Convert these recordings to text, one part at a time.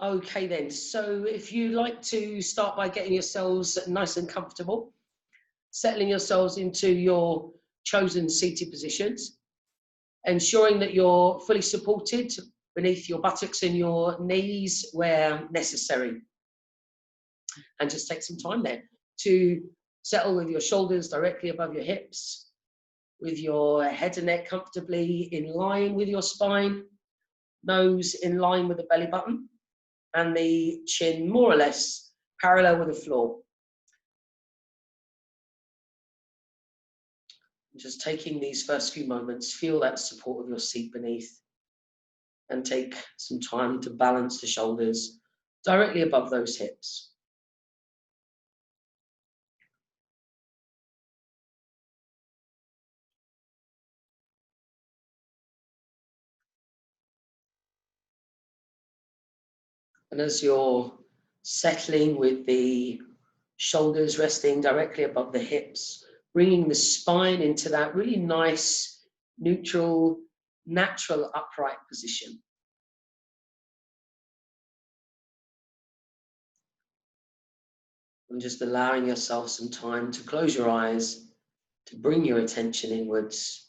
Okay then, so if you like to start by getting yourselves nice and comfortable, settling yourselves into your chosen seated positions, ensuring that you're fully supported beneath your buttocks and your knees where necessary. And just take some time there to settle with your shoulders directly above your hips, with your head and neck comfortably in line with your spine, nose in line with the belly button, and the chin more or less parallel with the floor. Just taking these first few moments, feel that support of your seat beneath, and take some time to balance the shoulders directly above those hips. And as you're settling with the shoulders resting directly above the hips, bringing the spine into that really nice, neutral, natural upright position. And just allowing yourself some time to close your eyes, to bring your attention inwards,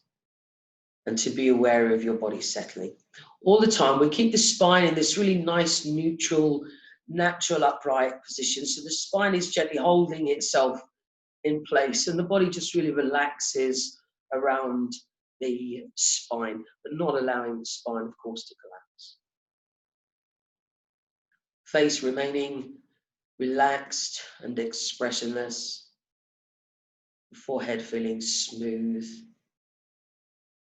and to be aware of your body settling. All the time, we keep the spine in this really nice, neutral, natural upright position. So the spine is gently holding itself in place, and the body just really relaxes around the spine, but not allowing the spine, of course, to collapse. Face remaining relaxed and expressionless, the forehead feeling smooth,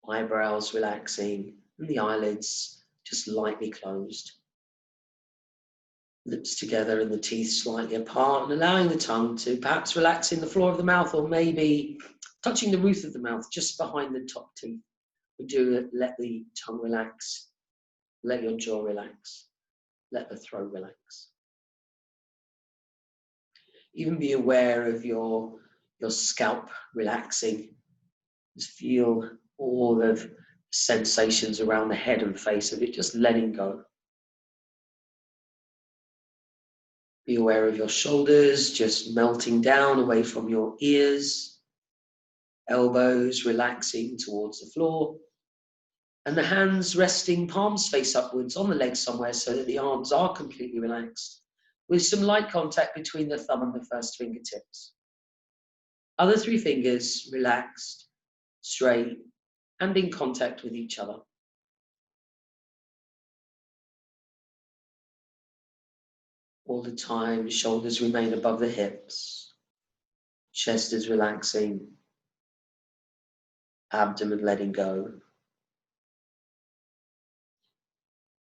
eyebrows relaxing, and the eyelids just lightly closed. Lips together and the teeth slightly apart, and allowing the tongue to perhaps relax in the floor of the mouth, or maybe touching the roof of the mouth just behind the top teeth. We do let the tongue relax, let your jaw relax, let the throat relax. Even be aware of your scalp relaxing. Just feel all of sensations around the head and face of it, just letting go. Be aware of your shoulders just melting down away from your ears, elbows relaxing towards the floor, and the hands resting palms face upwards on the legs somewhere so that the arms are completely relaxed, with some light contact between the thumb and the first fingertips. Other three fingers relaxed, straight, and in contact with each other. All the time, shoulders remain above the hips, chest is relaxing, abdomen letting go,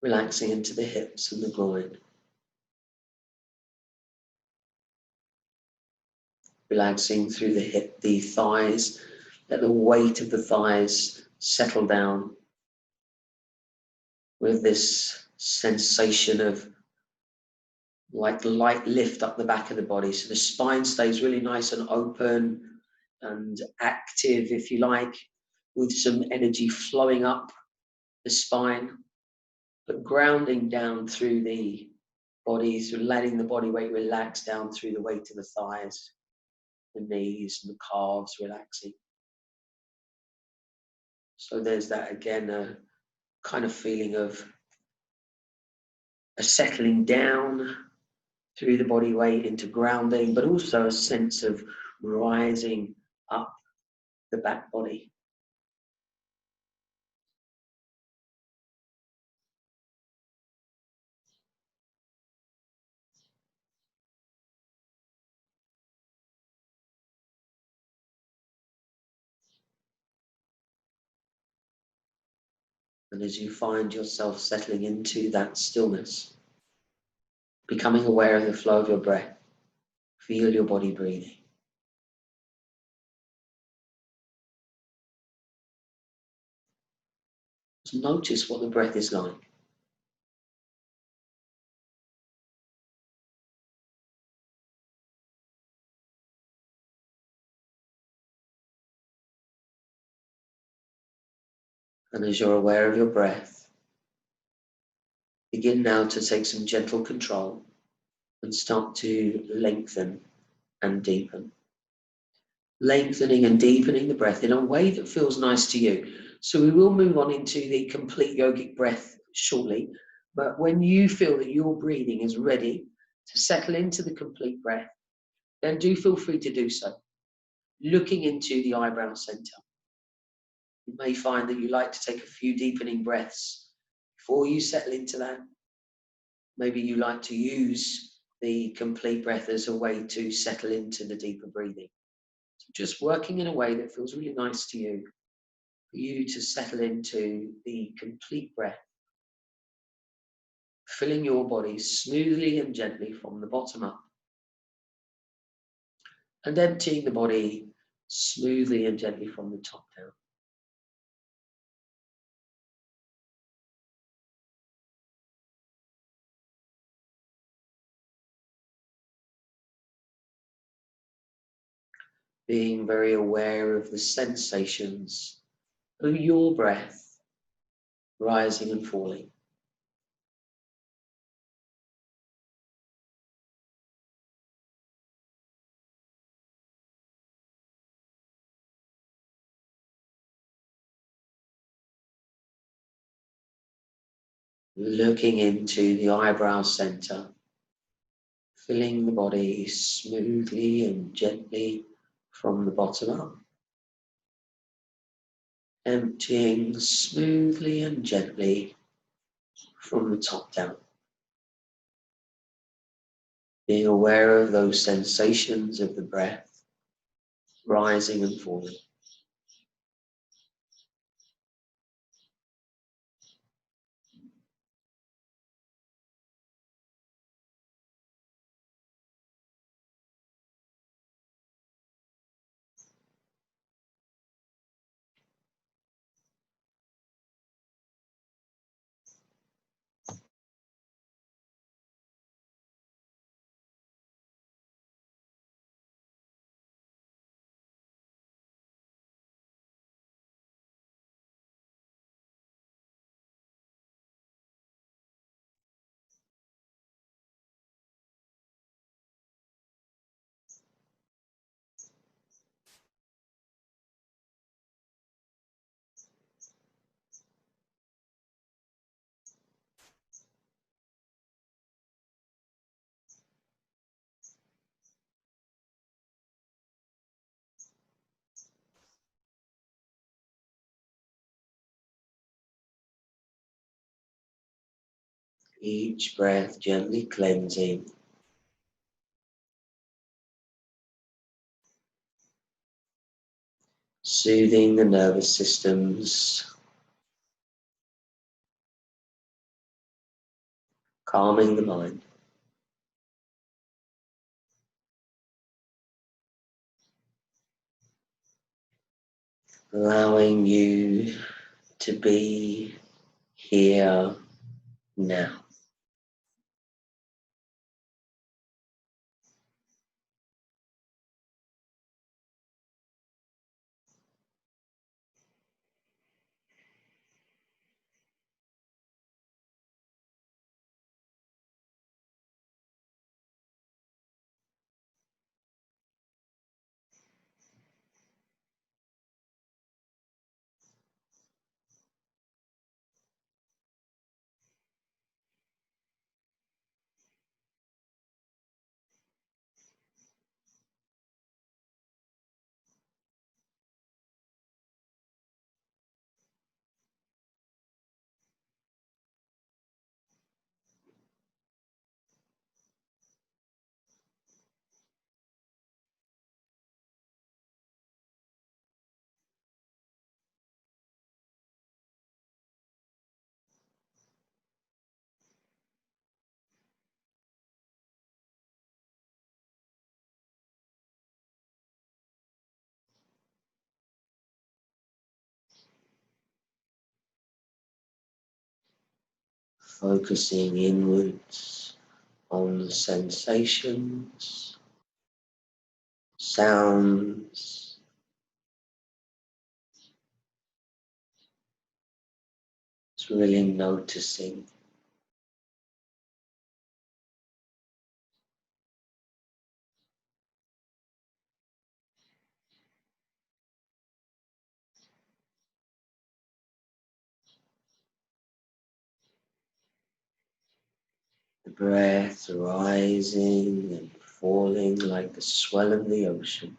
relaxing into the hips and the groin. Relaxing through the thighs, let the weight of the thighs settle down with this sensation of like light lift up the back of the body. So the spine stays really nice and open and active, if you like, with some energy flowing up the spine, but grounding down through the body, so letting the body weight relax down through the weight of the thighs, the knees and the calves relaxing. So there's that again, a kind of feeling of a settling down through the body weight into grounding, but also a sense of rising up the back body. And as you find yourself settling into that stillness, becoming aware of the flow of your breath, feel your body breathing. Just notice what the breath is like. And as you're aware of your breath, Begin now to take some gentle control and start to lengthen and deepen. Lengthening and deepening the breath in a way that feels nice to you. So we will move on into the complete yogic breath shortly, but when you feel that your breathing is ready to settle into the complete breath, then do feel free to do so. Looking into the eyebrow center. You may find that you like to take a few deepening breaths before you settle into that. Maybe you like to use the complete breath as a way to settle into the deeper breathing. So just working in a way that feels really nice to you, for you to settle into the complete breath, filling your body smoothly and gently from the bottom up, and emptying the body smoothly and gently from the top down. Being very aware of the sensations of your breath rising and falling. Looking into the eyebrow center, filling the body smoothly and gently from the bottom up, emptying smoothly and gently from the top down. Being aware of those sensations of the breath rising and falling. Each breath gently cleansing, soothing the nervous systems, calming the mind. Allowing you to be here now. Focusing inwards on the sensations, sounds, it's really noticing The breath rising and falling like the swell of the ocean.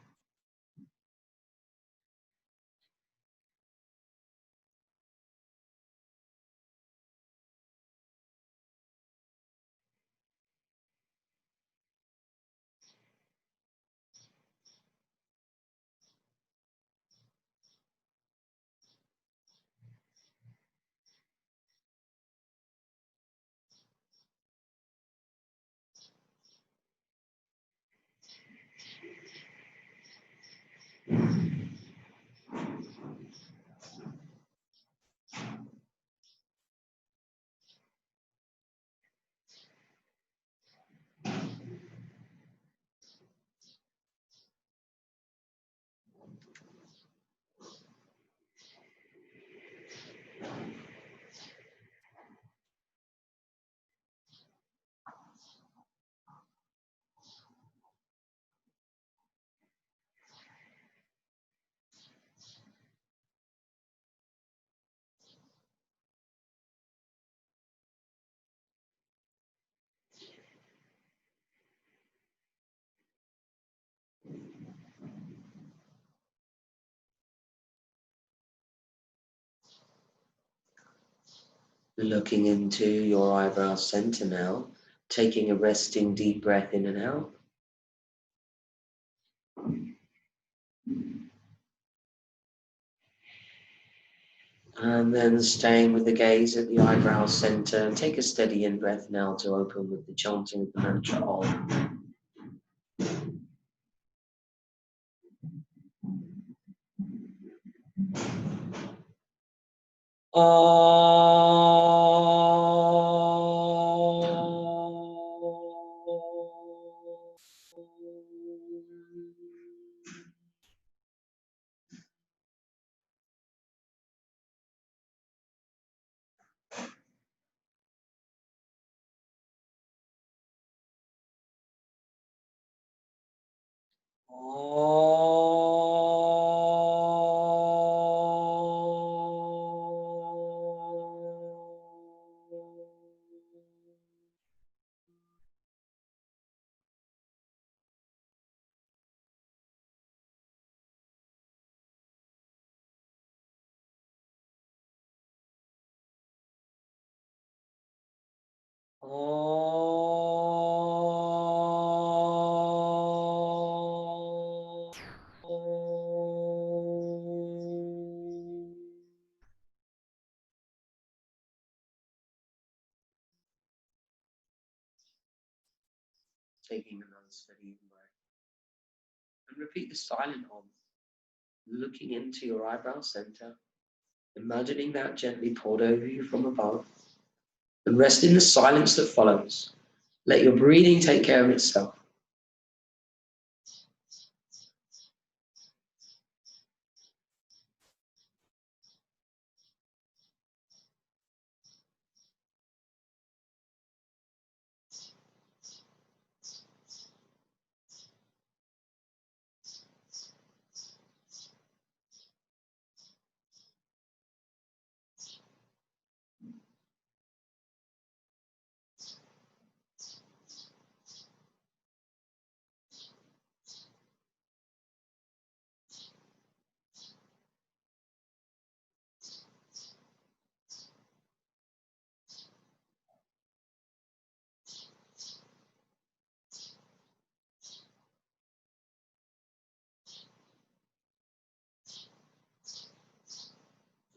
Looking into your eyebrow center now, taking a resting deep breath in and out. And then staying with the gaze at the eyebrow center, take a steady in-breath now to open with the chanting of the mantra Om. Taking another steady breath. And repeat the silent Om, looking into your eyebrow center, imagining that gently poured over you from above, and rest in the silence that follows. Let your breathing take care of itself.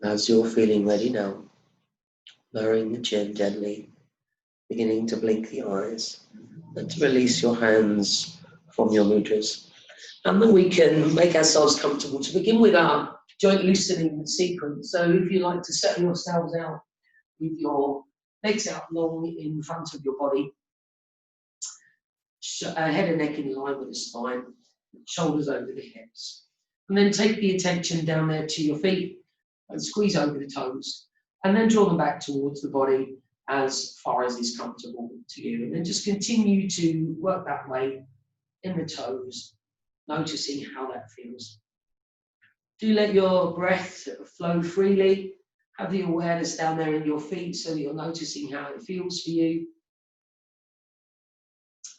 As you're feeling ready now, lowering the chin gently, beginning to blink the eyes, and to release your hands from your mudras. And then we can make ourselves comfortable to begin with our joint loosening sequence. So if you like to settle yourselves out with your legs out long in front of your body, head and neck in line with the spine, shoulders over the hips. And then take the attention down there to your feet and squeeze over the toes. And then draw them back towards the body as far as is comfortable to you. And then just continue to work that way in the toes, noticing how that feels. Do let your breath flow freely. Have the awareness down there in your feet so that you're noticing how it feels for you.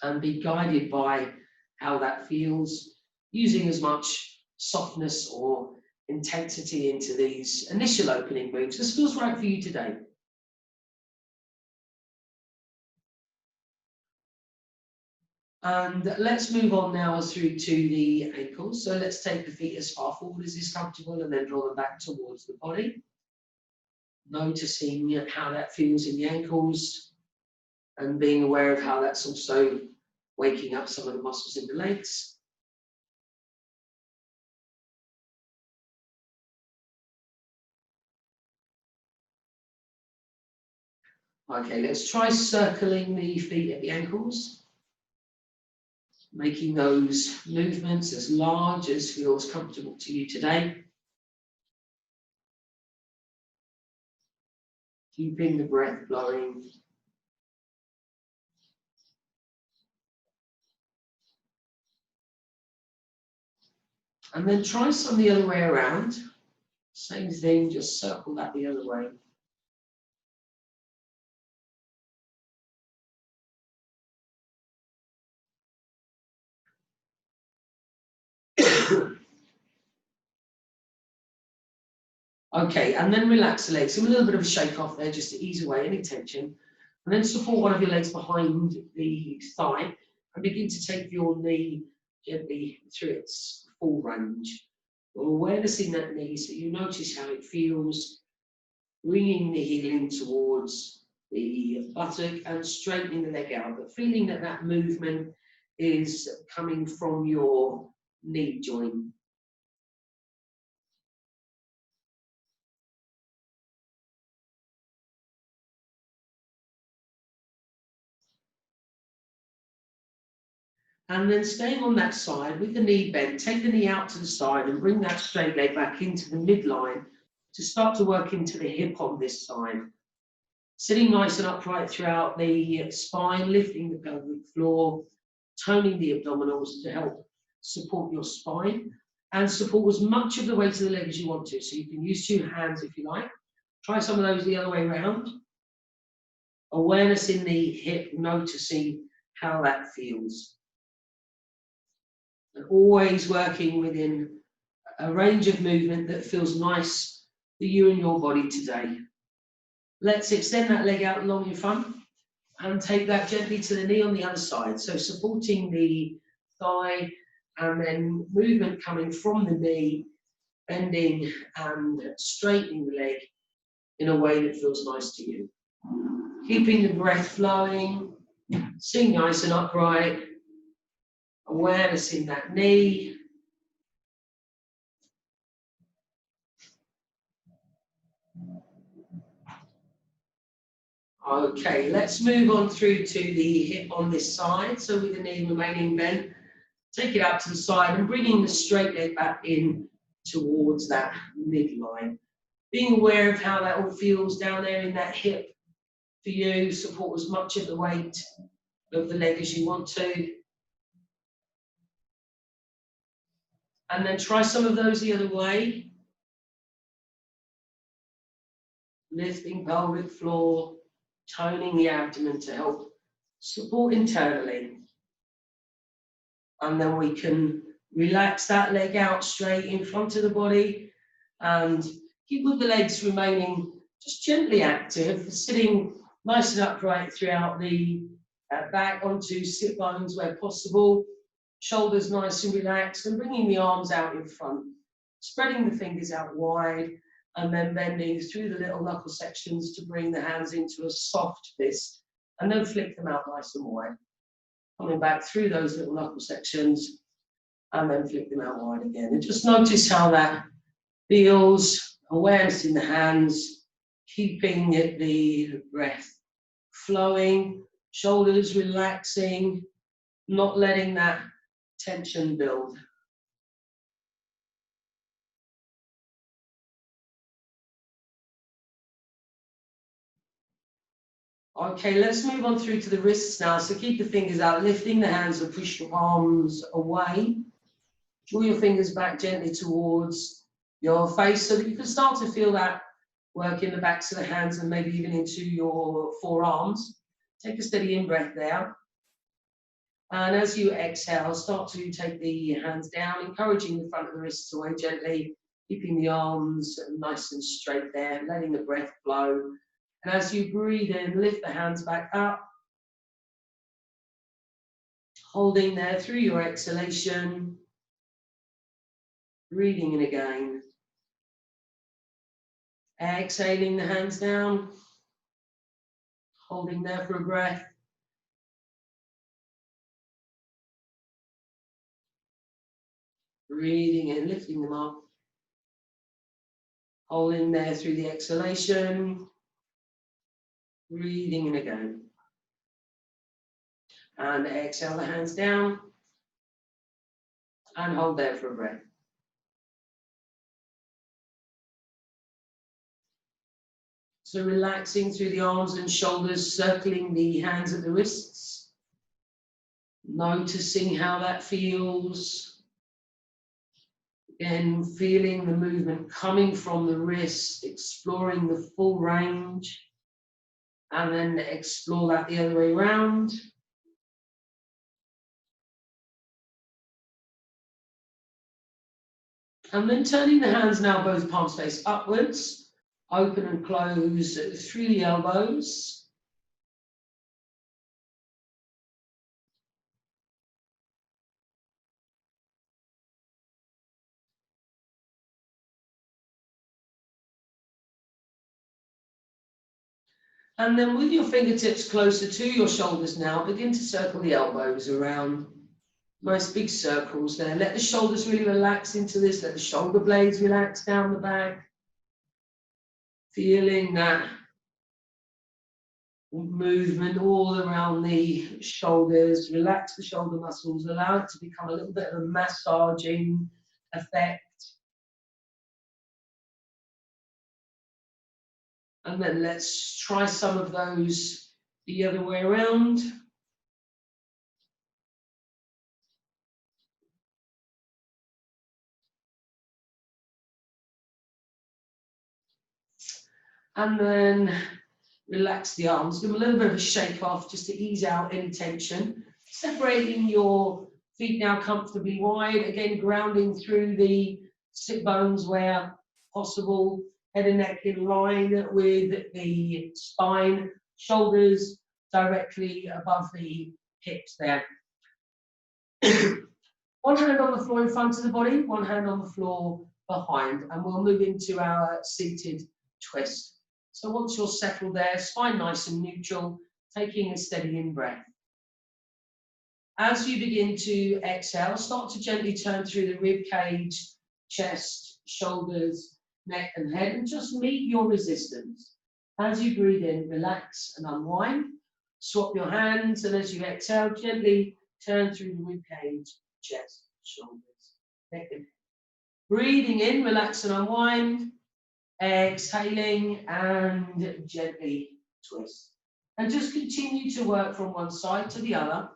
and be guided by how that feels, using as much softness or intensity into these initial opening moves. This feels right for you today. And let's move on now through to the ankles. So let's take the feet as far forward as is comfortable and then draw them back towards the body. Noticing how that feels in the ankles and being aware of how that's also waking up some of the muscles in the legs. Okay, let's try circling the feet at the ankles, making those movements as large as feels comfortable to you today. Keeping the breath flowing. And then try some the other way around. Same thing, just circle that the other way. Okay, and then relax the legs. Give a little bit of a shake off there just to ease away any tension. And then support one of your legs behind the thigh and begin to take your knee gently through its full range. Awareness in that knee so you notice how it feels, bringing the heel in towards the buttock and straightening the leg out, but feeling that that movement is coming from your knee joint. And then staying on that side with the knee bent, take the knee out to the side and bring that straight leg back into the midline to start to work into the hip on this side. Sitting nice and upright throughout the spine, lifting the pelvic floor, toning the abdominals to help support your spine and support as much of the weight of the leg as you want to. So you can use 2 hands if you like. Try some of those the other way around. Awareness in the hip, noticing how that feels. And always working within a range of movement that feels nice for you and your body today. Let's extend that leg out along in front and take that gently to the knee on the other side. So supporting the thigh and then movement coming from the knee, bending and straightening the leg in a way that feels nice to you. Keeping the breath flowing, sitting nice and upright, awareness in that knee. Okay, let's move on through to the hip on this side. So with the knee remaining bent, take it out to the side and bringing the straight leg back in towards that midline. Being aware of how that all feels down there in that hip for you. Support as much of the weight of the leg as you want to. And then try some of those the other way. Lifting pelvic floor, toning the abdomen to help support internally. And then we can relax that leg out straight in front of the body and keep with the legs remaining just gently active, sitting nice and upright throughout the back onto sit bones where possible, shoulders nice and relaxed, and bringing the arms out in front, spreading the fingers out wide, and then bending through the little knuckle sections to bring the hands into a soft fist, and then flick them out nice and wide. Coming back through those little knuckle sections, and then flick them out wide again. And just notice how that feels, awareness in the hands, keeping the breath flowing, shoulders relaxing, not letting that tension build. Okay, let's move on through to the wrists now. So keep the fingers out, lifting the hands and push your arms away. Draw your fingers back gently towards your face so that you can start to feel that work in the backs of the hands and maybe even into your forearms. Take a steady in-breath there. And as you exhale, start to take the hands down, encouraging the front of the wrists away gently, keeping the arms nice and straight there, letting the breath flow. And as you breathe in, lift the hands back up, holding there through your exhalation, breathing in again. Exhaling the hands down, holding there for a breath. Breathing in, lifting them up. Holding there through the exhalation. Breathing in again. And exhale the hands down. And hold there for a breath. So relaxing through the arms and shoulders, circling the hands at the wrists. Noticing how that feels. Again, feeling the movement coming from the wrist, exploring the full range, and then explore that the other way around. And then turning the hands now, both palms face upwards, open and close through the elbows. And then with your fingertips closer to your shoulders now, begin to circle the elbows around. Nice big circles there. Let the shoulders really relax into this. Let the shoulder blades relax down the back. Feeling that movement all around the shoulders. Relax the shoulder muscles. Allow it to become a little bit of a massaging effect. And then let's try some of those the other way around. And then relax the arms. Give them a little bit of a shake off just to ease out any tension. Separating your feet now comfortably wide. Again, grounding through the sit bones where possible. Head and neck in line with the spine. Shoulders directly above the hips there. One hand on the floor in front of the body, one hand on the floor behind. And we'll move into our seated twist. So once you're settled there, spine nice and neutral, taking a steady in-breath. As you begin to exhale, start to gently turn through the rib cage, chest, shoulders, neck and head, and just meet your resistance. As you breathe in, relax and unwind. Swap your hands, and as you exhale, gently turn through the rib cage, chest, shoulders, neck and head. Breathing in, relax and unwind. Exhaling and gently twist. And just continue to work from one side to the other.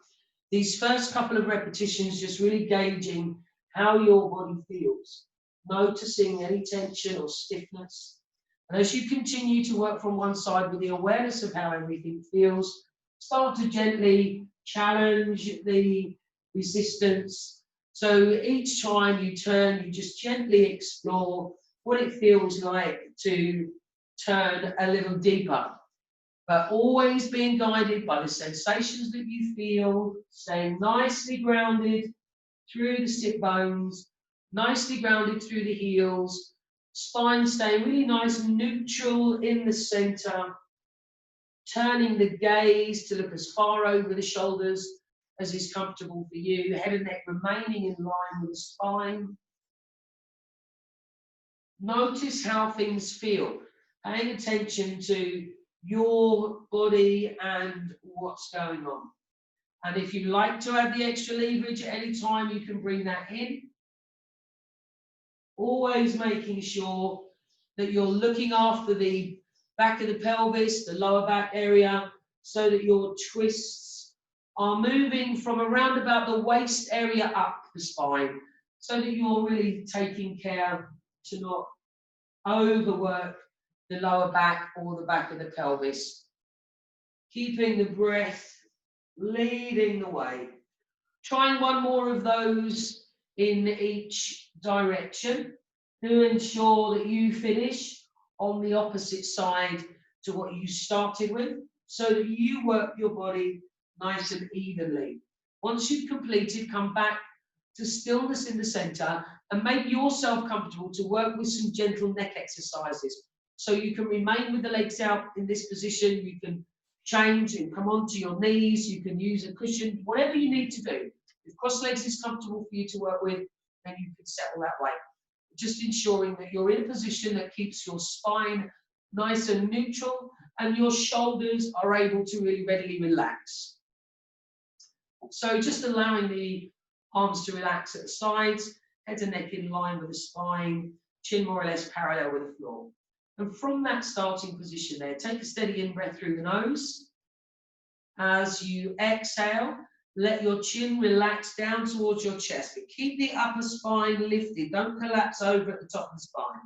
These first couple of repetitions, just really gauging how your body feels. Noticing any tension or stiffness. And as you continue to work from one side with the awareness of how everything feels, start to gently challenge the resistance. So each time you turn, you just gently explore what it feels like to turn a little deeper, but always being guided by the sensations that you feel, staying nicely grounded through the sit bones, nicely grounded through the heels, spine staying really nice and neutral in the center, turning the gaze to look as far over the shoulders as is comfortable for you, head and neck remaining in line with the spine. Notice how things feel, paying attention to your body and what's going on. And if you like to add the extra leverage at any time, you can bring that in. Always making sure that you're looking after the back of the pelvis, the lower back area, so that your twists are moving from around about the waist area up the spine, so that you're really taking care to not overwork the lower back or the back of the pelvis. Keeping the breath leading the way. Trying one more of those in each direction to ensure that you finish on the opposite side to what you started with, so that you work your body nice and evenly. Once you've completed, come back to stillness in the center and make yourself comfortable to work with some gentle neck exercises. So you can remain with the legs out in this position, you can change and come onto your knees, you can use a cushion, whatever you need to do. If cross legs is comfortable for you to work with, then you can settle that way. Just ensuring that you're in a position that keeps your spine nice and neutral and your shoulders are able to really readily relax. So just allowing the arms to relax at the sides, head and neck in line with the spine, chin more or less parallel with the floor. And from that starting position there, take a steady in-breath through the nose. As you exhale, let your chin relax down towards your chest, but keep the upper spine lifted. Don't collapse over at the top of the spine.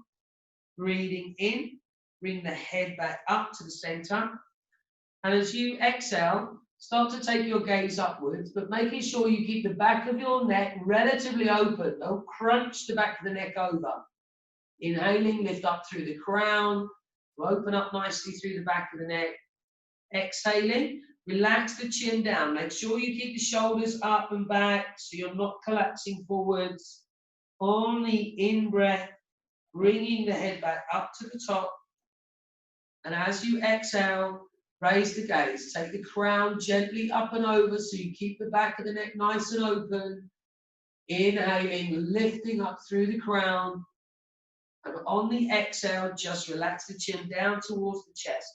Breathing in, bring the head back up to the center. And as you exhale, start to take your gaze upwards, but making sure you keep the back of your neck relatively open. Don't crunch the back of the neck over. Inhaling, lift up through the crown, open up nicely through the back of the neck. Exhaling, relax the chin down. Make sure you keep the shoulders up and back so you're not collapsing forwards. On the in-breath, bringing the head back up to the top. And as you exhale, raise the gaze. Take the crown gently up and over so you keep the back of the neck nice and open. Inhaling, lifting up through the crown. And on the exhale, just relax the chin down towards the chest,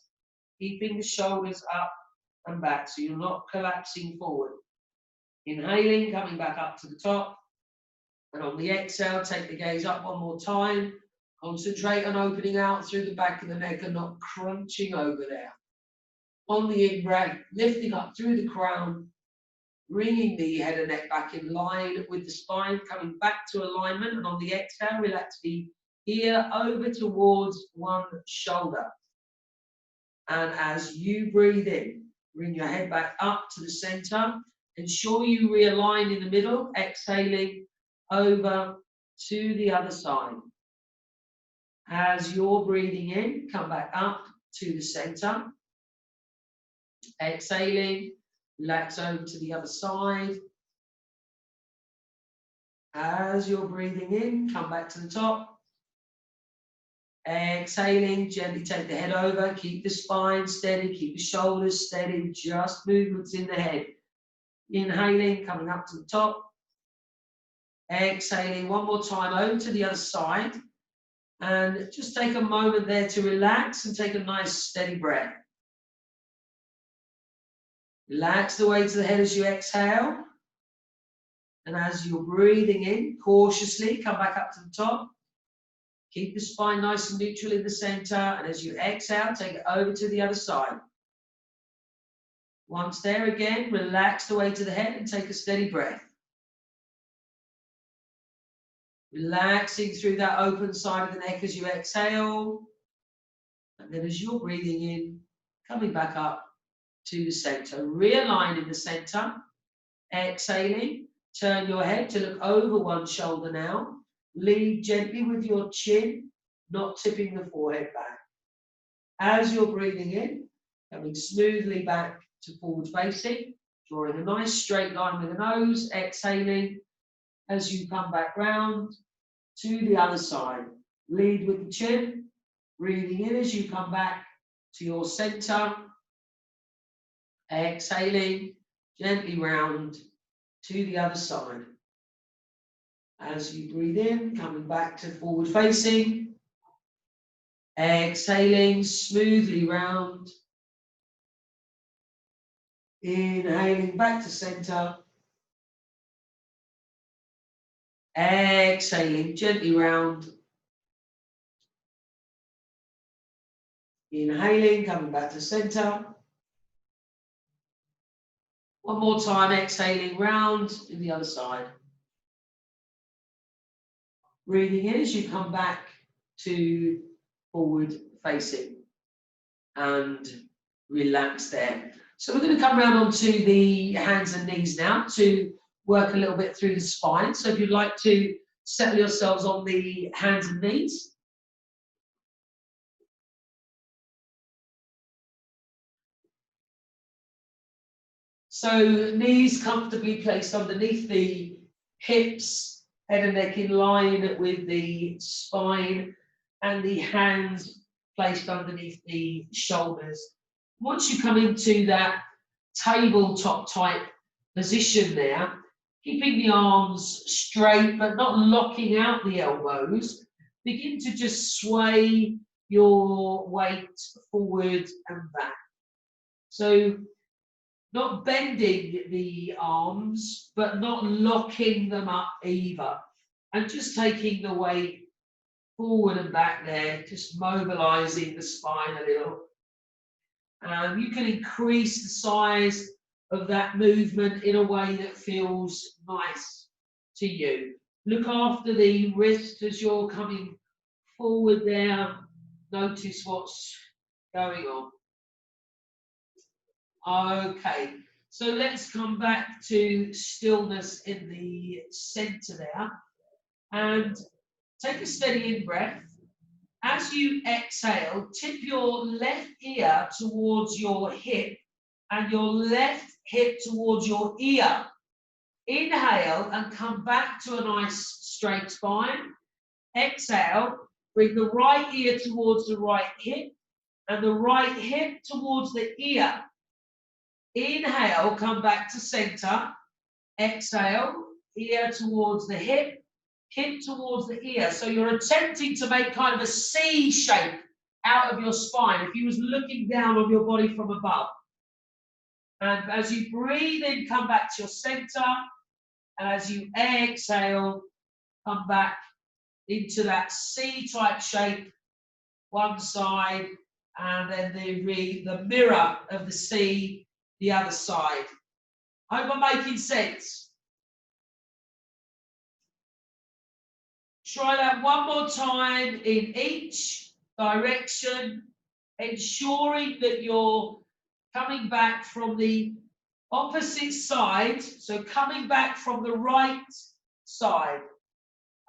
keeping the shoulders up and back so you're not collapsing forward. Inhaling, coming back up to the top. And on the exhale, take the gaze up one more time. Concentrate on opening out through the back of the neck and not crunching over there. On the in-breath, lifting up through the crown, bringing the head and neck back in line with the spine, coming back to alignment. And on the exhale, relax the ear over towards one shoulder. And as you breathe in, bring your head back up to the center. Ensure you realign in the middle, exhaling over to the other side. As you're breathing in, come back up to the center. Exhaling, relax over to the other side. As you're breathing in, come back to the top. Exhaling, gently take the head over, keep the spine steady, keep the shoulders steady, just movements in the head. Inhaling, coming up to the top. Exhaling one more time over to the other side. And just take a moment there to relax and take a nice steady breath. Relax the weight of the head as you exhale. And as you're breathing in, cautiously come back up to the top. Keep the spine nice and neutral in the center. And as you exhale, take it over to the other side. Once there again, relax the weight of the head and take a steady breath. Relaxing through that open side of the neck as you exhale. And then as you're breathing in, coming back up to the center. Realign in the center. Exhaling. Turn your head to look over one shoulder now. Lead gently with your chin, not tipping the forehead back. As you're breathing in, coming smoothly back to forward facing, drawing a nice straight line with the nose, exhaling as you come back round to the other side. Lead with the chin, breathing in as you come back to your center, exhaling gently round to the other side. As you breathe in, coming back to forward facing, exhaling smoothly round, inhaling back to center, exhaling gently round, inhaling, coming back to center. One more time, exhaling round in the other side. Breathing in as you come back to forward facing and relax there. So we're going to come round onto the hands and knees now to work a little bit through the spine. So if you'd like to settle yourselves on the hands and knees. So knees comfortably placed underneath the hips, head and neck in line with the spine, and the hands placed underneath the shoulders. Once you come into that tabletop type position there, keeping the arms straight but not locking out the elbows, begin to just sway your weight forward and back. So not bending the arms, but not locking them up either. And just taking the weight forward and back there, just mobilizing the spine a little. You can increase the size of that movement in a way that feels nice to you. Look after the wrist as you're coming forward there. Notice what's going on. Okay, so let's come back to stillness in the center there. And take a steady in breath. As you exhale, tip your left ear towards your hip and your left hip towards your ear. Inhale and come back to a nice straight spine. Exhale, bring the right ear towards the right hip and the right hip towards the ear. Inhale, come back to center. Exhale, ear towards the hip towards the ear. So you're attempting to make kind of a C shape out of your spine if you was looking down on your body from above. And as you breathe in, come back to your center. And as you exhale, come back into that C-type shape, one side, and then the mirror of the C, the other side. Hope I'm making sense. Try that one more time in each direction, ensuring that you're coming back from the opposite side, so coming back from the right side.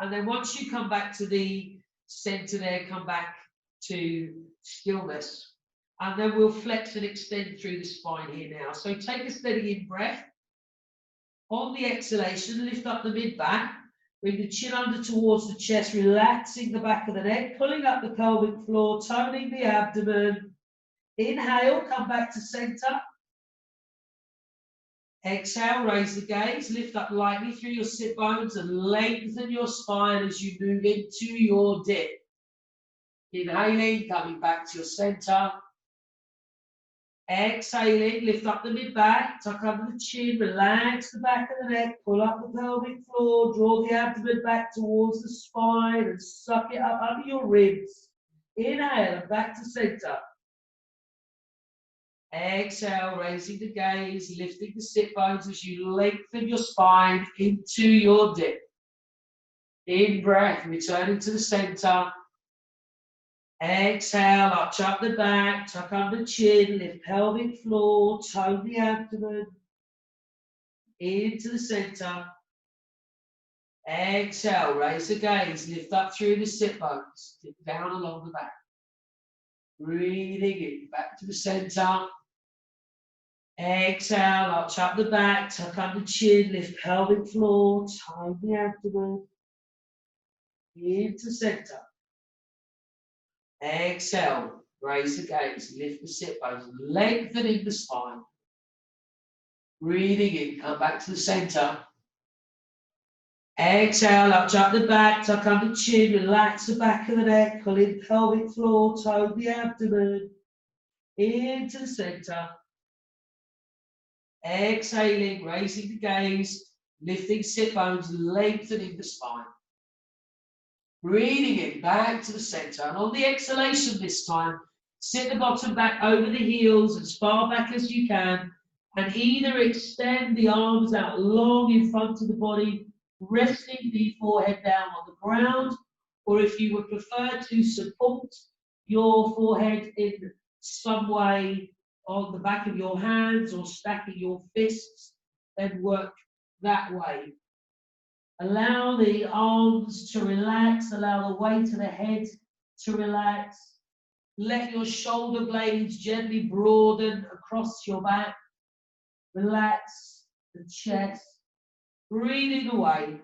And then once you come back to the center there, come back to stillness. And then we'll flex and extend through the spine here now. So take a steady in breath. On the exhalation, lift up the mid-back. Bring the chin under towards the chest, relaxing the back of the neck, pulling up the pelvic floor, toning the abdomen. Inhale, come back to center. Exhale, raise the gaze, lift up lightly through your sit bones and lengthen your spine as you move into your dip. Inhaling, coming back to your center. Exhaling, lift up the mid-back, tuck under the chin, relax the back of the neck, pull up the pelvic floor, draw the abdomen back towards the spine and suck it up under your ribs. Inhale and back to center. Exhale, raising the gaze, lifting the sit bones as you lengthen your spine into your dip. In breath, returning to the center. Exhale, arch up the back, tuck under chin, lift pelvic floor, tone the abdomen. Into the center. Exhale, raise the gaze, lift up through the sit bones, dip down along the back. Breathing in, back to the center. Exhale, arch up the back, tuck under chin, lift pelvic floor, tone the abdomen. Into center. Exhale, raise the gaze, lift the sit bones, lengthening the spine. Breathing in, come back to the center. Exhale, arch up the back, tuck under chin, relax the back of the neck, pull in pelvic floor, tone the abdomen. Into the center. Exhaling, raising the gaze, lifting sit bones, lengthening the spine. Breathing in, back to the center. And on the exhalation this time, sit the bottom back over the heels as far back as you can. And either extend the arms out long in front of the body, resting the forehead down on the ground. Or if you would prefer to support your forehead in some way on the back of your hands or stacking your fists, then work that way. Allow the arms to relax, allow the weight of the head to relax. Let your shoulder blades gently broaden across your back. Relax the chest, breathing away.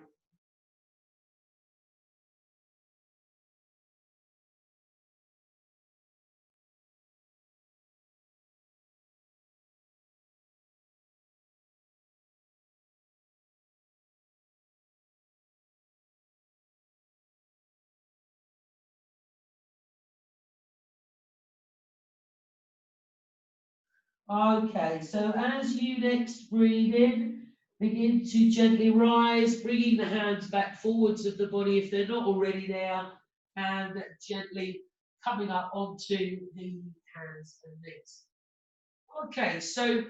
Okay, so as you next breathe in, begin to gently rise, bringing the hands back forwards of the body if they're not already there, and gently coming up onto the hands and knees. Okay, so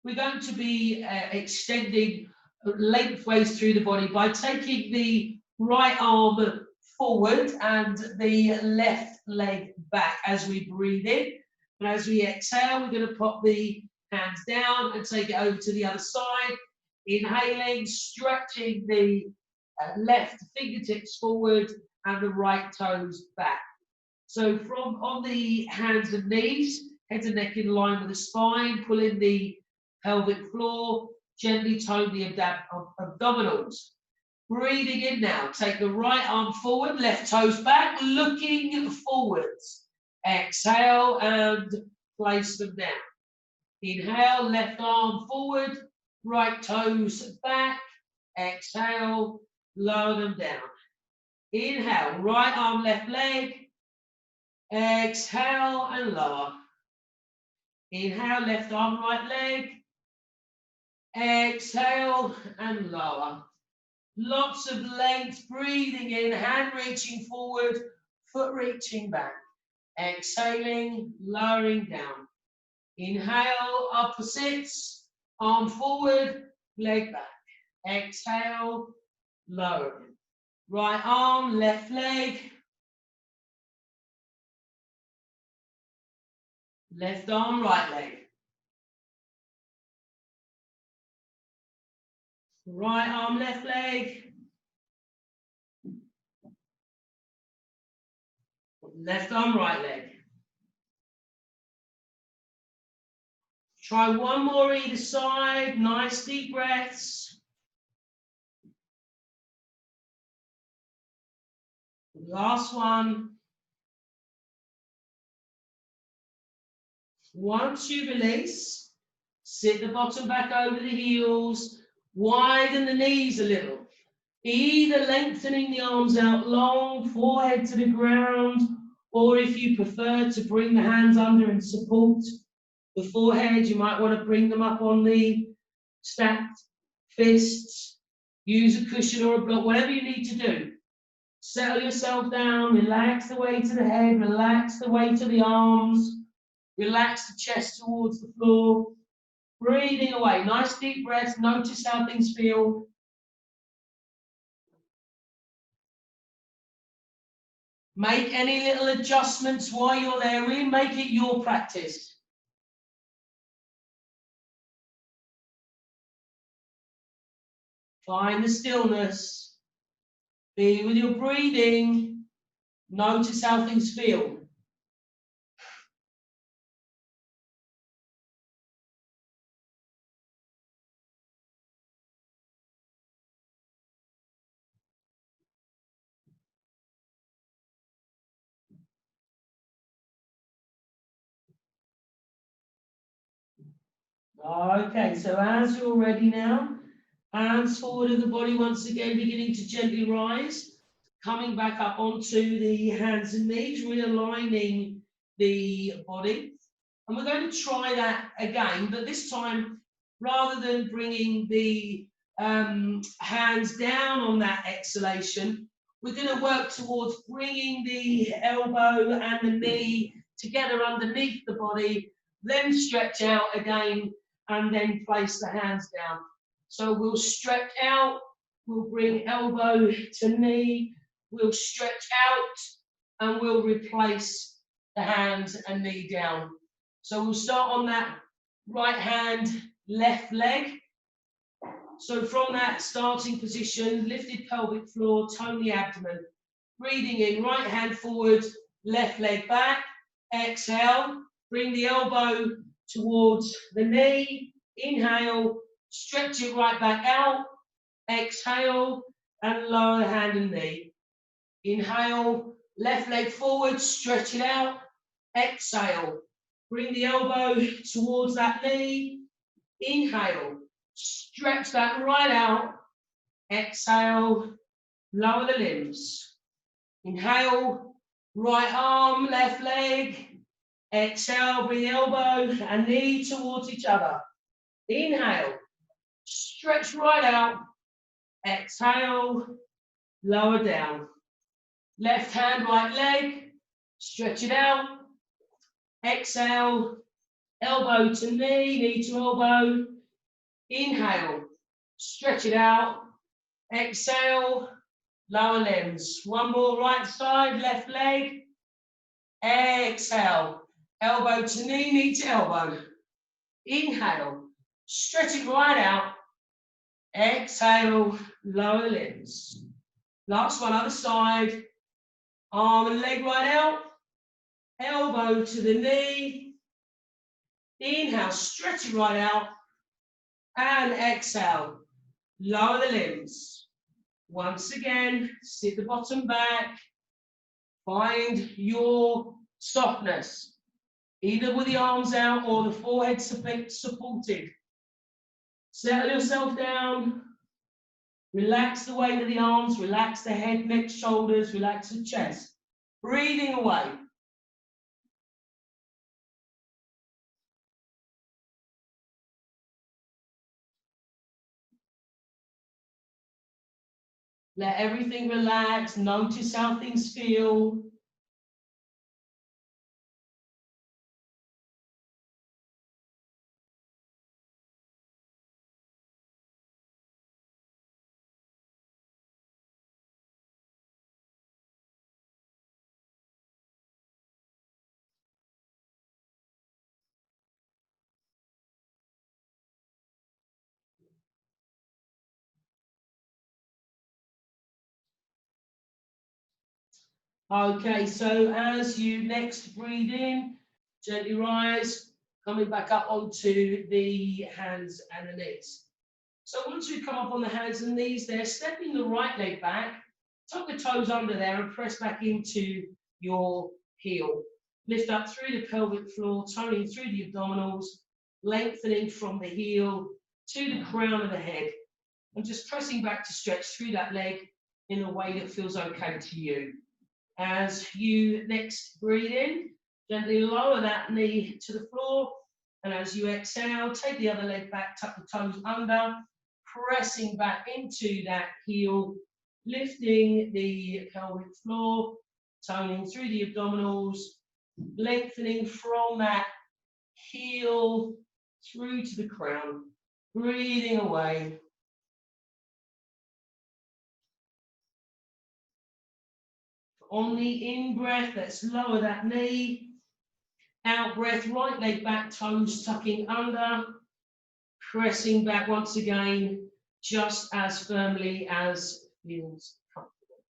we're going to be extending lengthways through the body by taking the right arm forward and the left leg back as we breathe in. And as we exhale, we're going to pop the hands down and take it over to the other side. Inhaling, stretching the left fingertips forward and the right toes back. So from on the hands and knees, head and neck in line with the spine, pull in the pelvic floor, gently tone the abdominals. Breathing in now, take the right arm forward, left toes back, looking forwards. Exhale and place them down. Inhale, left arm forward, right toes back. Exhale, lower them down. Inhale, right arm, left leg. Exhale and lower. Inhale, left arm, right leg. Exhale and lower. Lots of length, breathing in, hand reaching forward, foot reaching back. Exhaling, lowering down. Inhale, opposites, arm forward, leg back. Exhale, lower. Right arm, left leg. Left arm, right leg. Right arm, left leg. Left arm, right leg. Try one more either side. Nice deep breaths. Last one. Once you release, sit the bottom back over the heels. Widen the knees a little. Either lengthening the arms out long, forehead to the ground, or if you prefer to bring the hands under and support the forehead, you might want to bring them up on the stacked fists. Use a cushion or a block, whatever you need to do. Settle yourself down, relax the weight of the head, relax the weight of the arms, relax the chest towards the floor. Breathing away, nice deep breaths, notice how things feel. Make any little adjustments while you're there, really make it your practice. Find the stillness, be with your breathing, notice how things feel. Okay, so as you're ready now, hands forward of the body once again, beginning to gently rise, coming back up onto the hands and knees, realigning the body. And we're going to try that again, but this time, rather than bringing the hands down on that exhalation, we're going to work towards bringing the elbow and the knee together underneath the body, then stretch out again, and then place the hands down. So we'll stretch out, we'll bring elbow to knee, we'll stretch out, and we'll replace the hands and knee down. So we'll start on that right hand, left leg. So from that starting position, lifted pelvic floor, tone the abdomen. Breathing in, right hand forward, left leg back. Exhale, bring the elbow towards the knee. Inhale, stretch it right back out. Exhale, and lower the hand and knee. Inhale, left leg forward, stretch it out. Exhale, bring the elbow towards that knee. Inhale, stretch that right out. Exhale, lower the limbs. Inhale, right arm, left leg. Exhale, bring the elbow and knee towards each other. Inhale, stretch right out. Exhale, lower down. Left hand, right leg, stretch it out. Exhale, elbow to knee, knee to elbow. Inhale, stretch it out. Exhale, lower limbs. One more, right side, left leg. Exhale, elbow to knee, knee to elbow. Inhale, stretch it right out. Exhale, lower limbs. Last one, other side. Arm and leg right out. Elbow to the knee. Inhale, stretch it right out. And exhale, lower the limbs. Once again, sit the bottom back. Find your softness, either with the arms out or the forehead supported. Settle yourself down. Relax the weight of the arms, relax the head, neck, shoulders, relax the chest. Breathing away. Let everything relax. Notice how things feel. Okay, so as you next breathe in, gently rise, coming back up onto the hands and the knees. So once you come up on the hands and knees there, stepping the right leg back, tuck the toes under there and press back into your heel. Lift up through the pelvic floor, toning through the abdominals, lengthening from the heel to the crown of the head, and just pressing back to stretch through that leg in a way that feels okay to you. As you next breathe in, gently lower that knee to the floor, and as you exhale, take the other leg back, tuck the toes under, pressing back into that heel, lifting the pelvic floor, toning through the abdominals, lengthening from that heel through to the crown, breathing away. On the in-breath, let's lower that knee. Out-breath, right leg back, toes tucking under, pressing back once again, just as firmly as feels comfortable.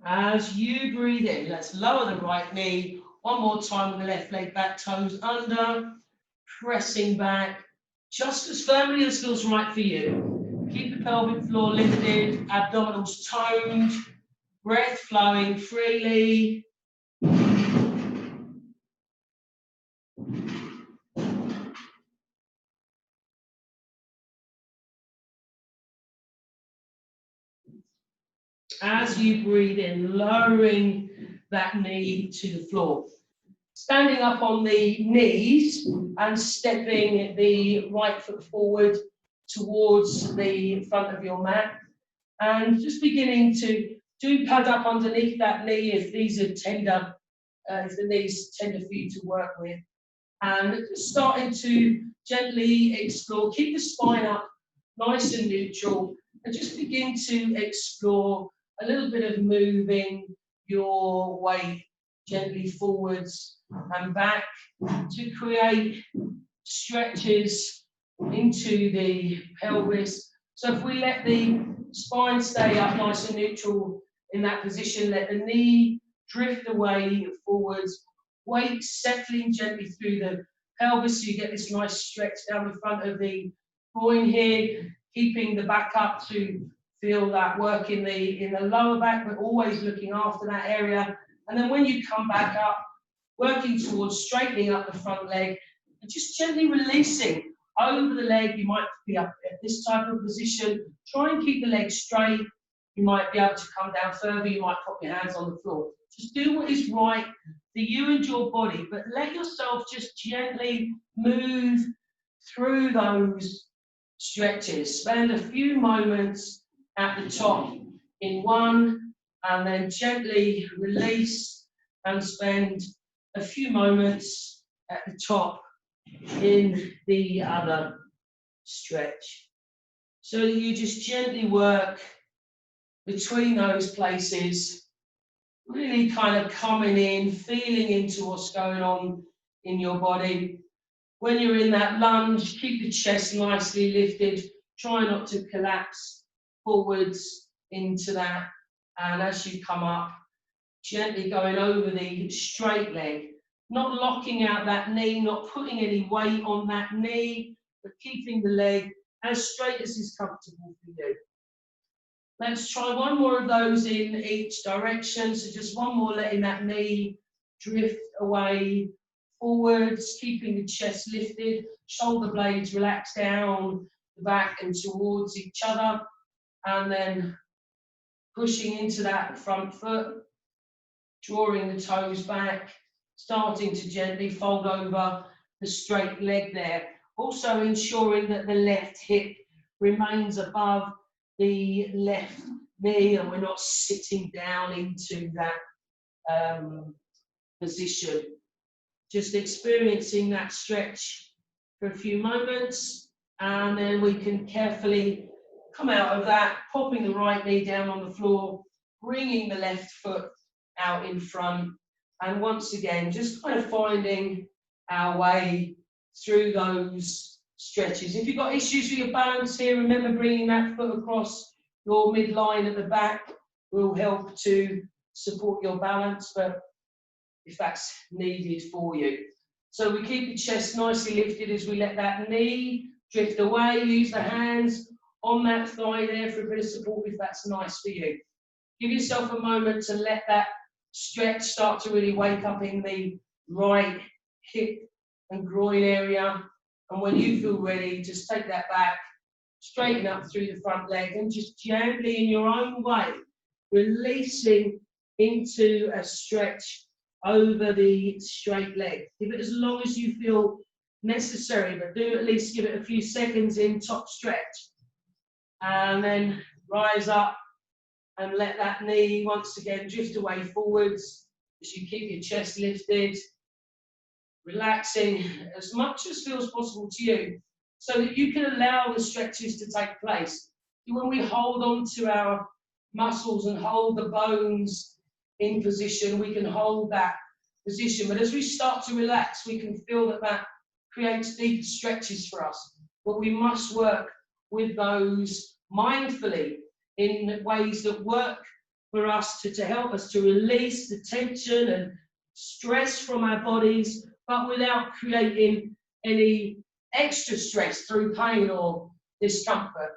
As you breathe in, let's lower the right knee. One more time with the left leg back, toes under, pressing back, just as firmly as feels right for you. Keep the pelvic floor lifted, abdominals toned, breath flowing freely. As you breathe in, lowering that knee to the floor. Standing up on the knees and stepping the right foot forward towards the front of your mat. And just beginning to do pad up underneath that knee if these are tender, if the knee's tender for you to work with. And starting to gently explore, keep the spine up nice and neutral, and just begin to explore a little bit of moving your way gently forwards and back to create stretches into the pelvis. So if we let the spine stay up nice and neutral in that position, let the knee drift away forwards, weight settling gently through the pelvis so you get this nice stretch down the front of the groin here, keeping the back up to feel that work in the lower back, but always looking after that area. And then when you come back up, working towards straightening up the front leg and just gently releasing over the leg. You might be up at this type of position. Try and keep the leg straight. You might be able to come down further. You might put your hands on the floor. Just do what is right for you and your body, but let yourself just gently move through those stretches. Spend a few moments at the top in one, and then gently release and spend a few moments at the top in the other stretch. So that you just gently work between those places, really kind of coming in, feeling into what's going on in your body. When you're in that lunge, keep the chest nicely lifted. Try not to collapse forwards into that. And as you come up, gently going over the straight leg, not locking out that knee, not putting any weight on that knee, but keeping the leg as straight as is comfortable for you. Let's try one more of those in each direction. So just one more, letting that knee drift away forwards, keeping the chest lifted, shoulder blades relax down the back and towards each other, and then pushing into that front foot, drawing the toes back, starting to gently fold over the straight leg there. Also ensuring that the left hip remains above the left knee and we're not sitting down into that position. Just experiencing that stretch for a few moments, and then we can carefully come out of that, popping the right knee down on the floor, bringing the left foot out in front, and once again just kind of finding our way through those stretches. If you've got issues with your balance here, remember bringing that foot across your midline at the back will help to support your balance, but if that's needed for you. So we keep the chest nicely lifted as we let that knee drift away. Use the hands on that thigh there for a bit of support if that's nice for you. Give yourself a moment to let that stretch start to really wake up in the right hip and groin area. And when you feel ready, just take that back, straighten up through the front leg, and just gently in your own way, releasing into a stretch over the straight leg. Give it as long as you feel necessary, but do at least give it a few seconds in top stretch. And then rise up and let that knee once again drift away forwards as you keep your chest lifted, relaxing as much as feels possible to you so that you can allow the stretches to take place. When we hold on to our muscles and hold the bones in position, we can hold that position, but as we start to relax, we can feel that that creates deep stretches for us. But we must work with those mindfully in ways that work for us to help us to release the tension and stress from our bodies, but without creating any extra stress through pain or discomfort.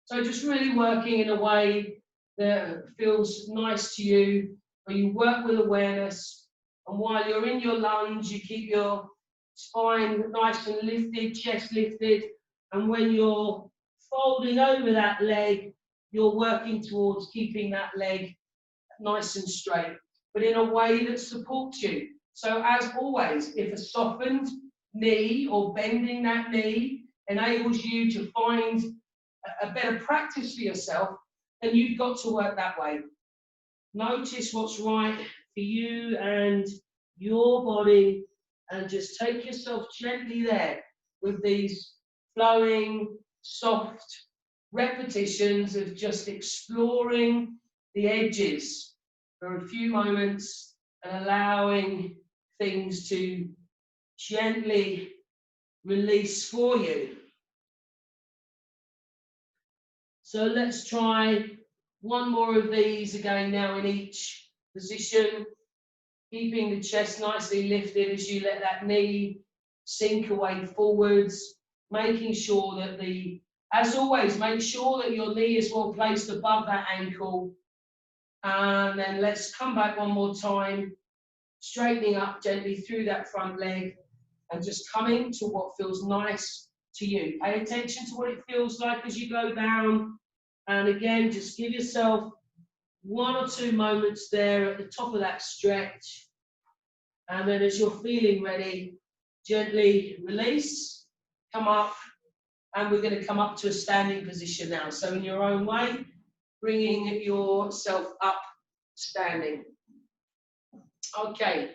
So just really working in a way that feels nice to you, where you work with awareness, and while you're in your lunge, you keep your spine nice and lifted, chest lifted, and when you're folding over that leg, you're working towards keeping that leg nice and straight, but in a way that supports you. So as always, if a softened knee or bending that knee enables you to find a better practice for yourself, then you've got to work that way. Notice what's right for you and your body, and just take yourself gently there with these flowing, soft repetitions of just exploring the edges for a few moments and allowing things to gently release for you. So let's try one more of these again now in each position, keeping the chest nicely lifted as you let that knee sink away forwards, making sure that as always, make sure that your knee is well placed above that ankle. And then let's come back one more time, straightening up gently through that front leg and just coming to what feels nice to you. Pay attention to what it feels like as you go down. And again, just give yourself 1 or 2 moments there at the top of that stretch. And then as you're feeling ready, gently release, come up, and we're going to come up to a standing position now. So in your own way, bringing yourself up, standing. Okay,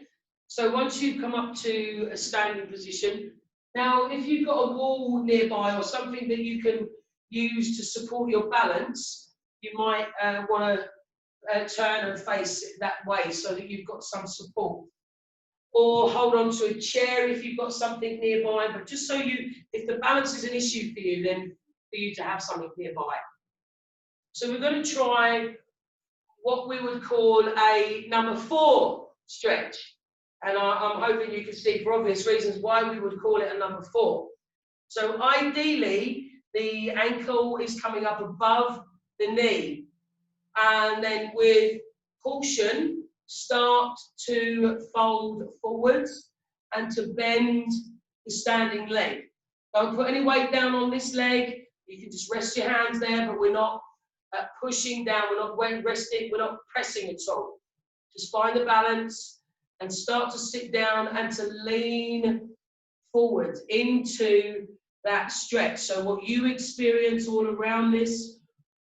so once you come up to a standing position, now if you've got a wall nearby or something that you can use to support your balance, you might want to turn and face it that way so that you've got some support. Or hold on to a chair if you've got something nearby, but just so if the balance is an issue for you, then for you to have something nearby. So we're going to try what we would call a number 4 stretch. And I'm hoping you can see for obvious reasons why we would call it a number 4. So ideally, the ankle is coming up above the knee. And then with caution, start to fold forwards and to bend the standing leg. Don't put any weight down on this leg. You can just rest your hands there, but we're not pushing down, we're not resting, we're not pressing at all. Just find the balance and start to sit down and to lean forward into that stretch. So what you experience all around this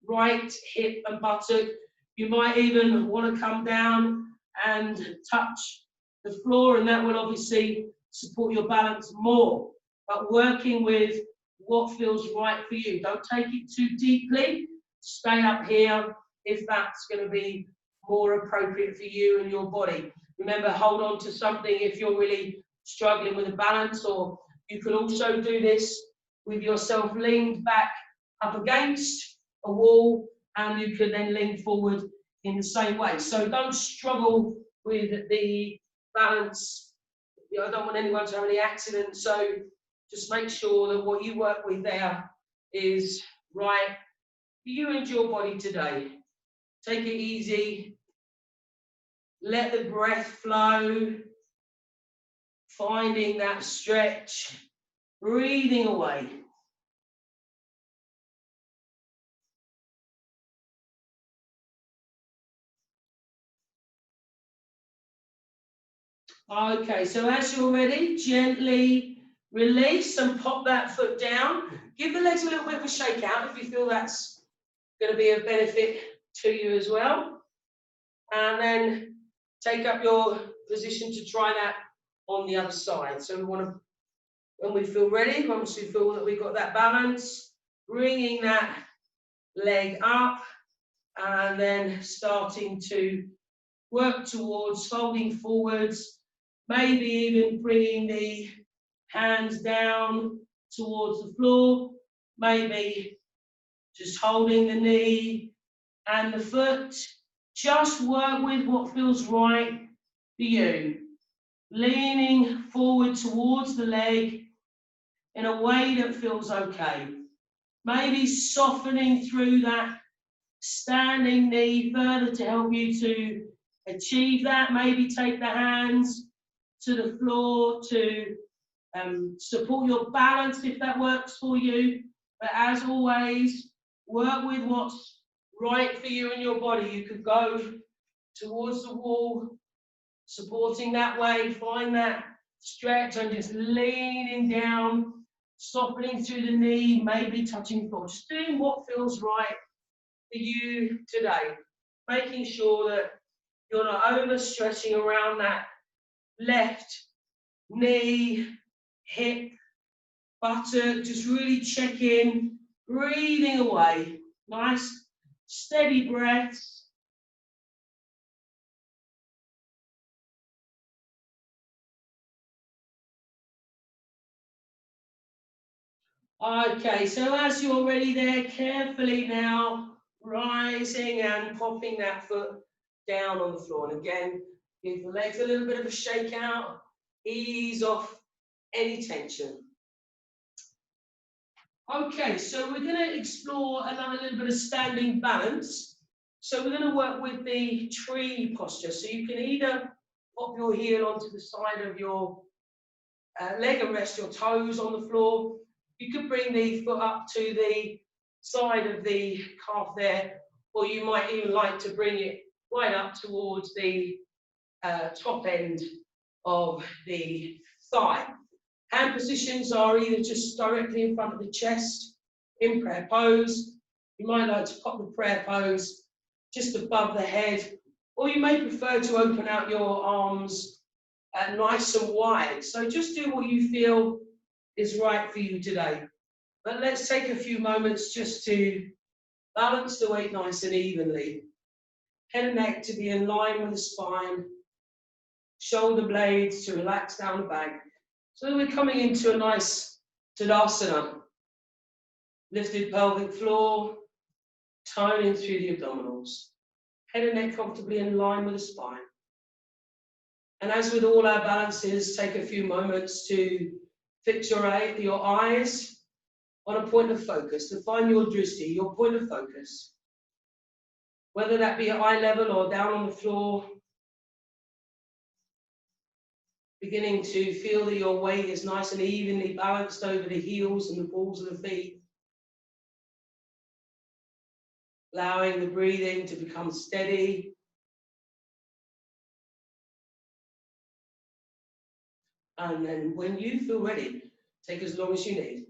right hip and buttock, you might even want to come down and touch the floor, and that will obviously support your balance more. But working with what feels right for you. Don't take it too deeply. Stay up here if that's going to be more appropriate for you and your body. Remember, hold on to something if you're really struggling with a balance, or you can also do this with yourself leaned back up against a wall, and you can then lean forward in the same way. So don't struggle with the balance. I don't want anyone to have any accidents, so just make sure that what you work with there is right for you and your body today. Take it easy. Let the breath flow. Finding that stretch. Breathing away. Okay, so as you're ready, gently release and pop that foot down. Give the legs a little bit of a shake out if you feel that's going to be of benefit to you as well. And then take up your position to try that on the other side. So we want to, when we feel ready, once we feel that we've got that balance, bringing that leg up and then starting to work towards folding forwards, maybe even bringing the hands down towards the floor, maybe just holding the knee and the foot. Just work with what feels right for you. Leaning forward towards the leg in a way that feels okay. Maybe softening through that standing knee further to help you to achieve that. Maybe take the hands to the floor to support your balance if that works for you. But as always, work with what's right for you and your body. You could go towards the wall, supporting that way, find that stretch and just leaning down, softening through the knee, maybe touching the floor. Just doing what feels right for you today. Making sure that you're not overstretching around that left knee, hip, buttock. Just really check in, breathing away. Nice, steady breaths. Okay, so as you're ready there, carefully now rising and popping that foot down on the floor. And again, give the legs a little bit of a shake out, ease off any tension. Okay, so we're going to explore another little bit of standing balance. So we're going to work with the tree posture. So you can either pop your heel onto the side of your leg and rest your toes on the floor. You could bring the foot up to the side of the calf there, or you might even like to bring it right up towards the top end of the thigh. Hand positions are either just directly in front of the chest in prayer pose. You might like to pop the prayer pose just above the head, or you may prefer to open out your arms nice and wide. So just do what you feel is right for you today. But let's take a few moments just to balance the weight nice and evenly. Head and neck to be in line with the spine. Shoulder blades to relax down the back. So we're coming into a nice Tadasana. Lifted pelvic floor, toning through the abdominals. Head and neck comfortably in line with the spine. And as with all our balances, take a few moments to fix your eyes on a point of focus, to find your drishti, your point of focus. Whether that be at eye level or down on the floor, beginning to feel that your weight is nice and evenly balanced over the heels and the balls of the feet. Allowing the breathing to become steady. And then when you feel ready, take as long as you need.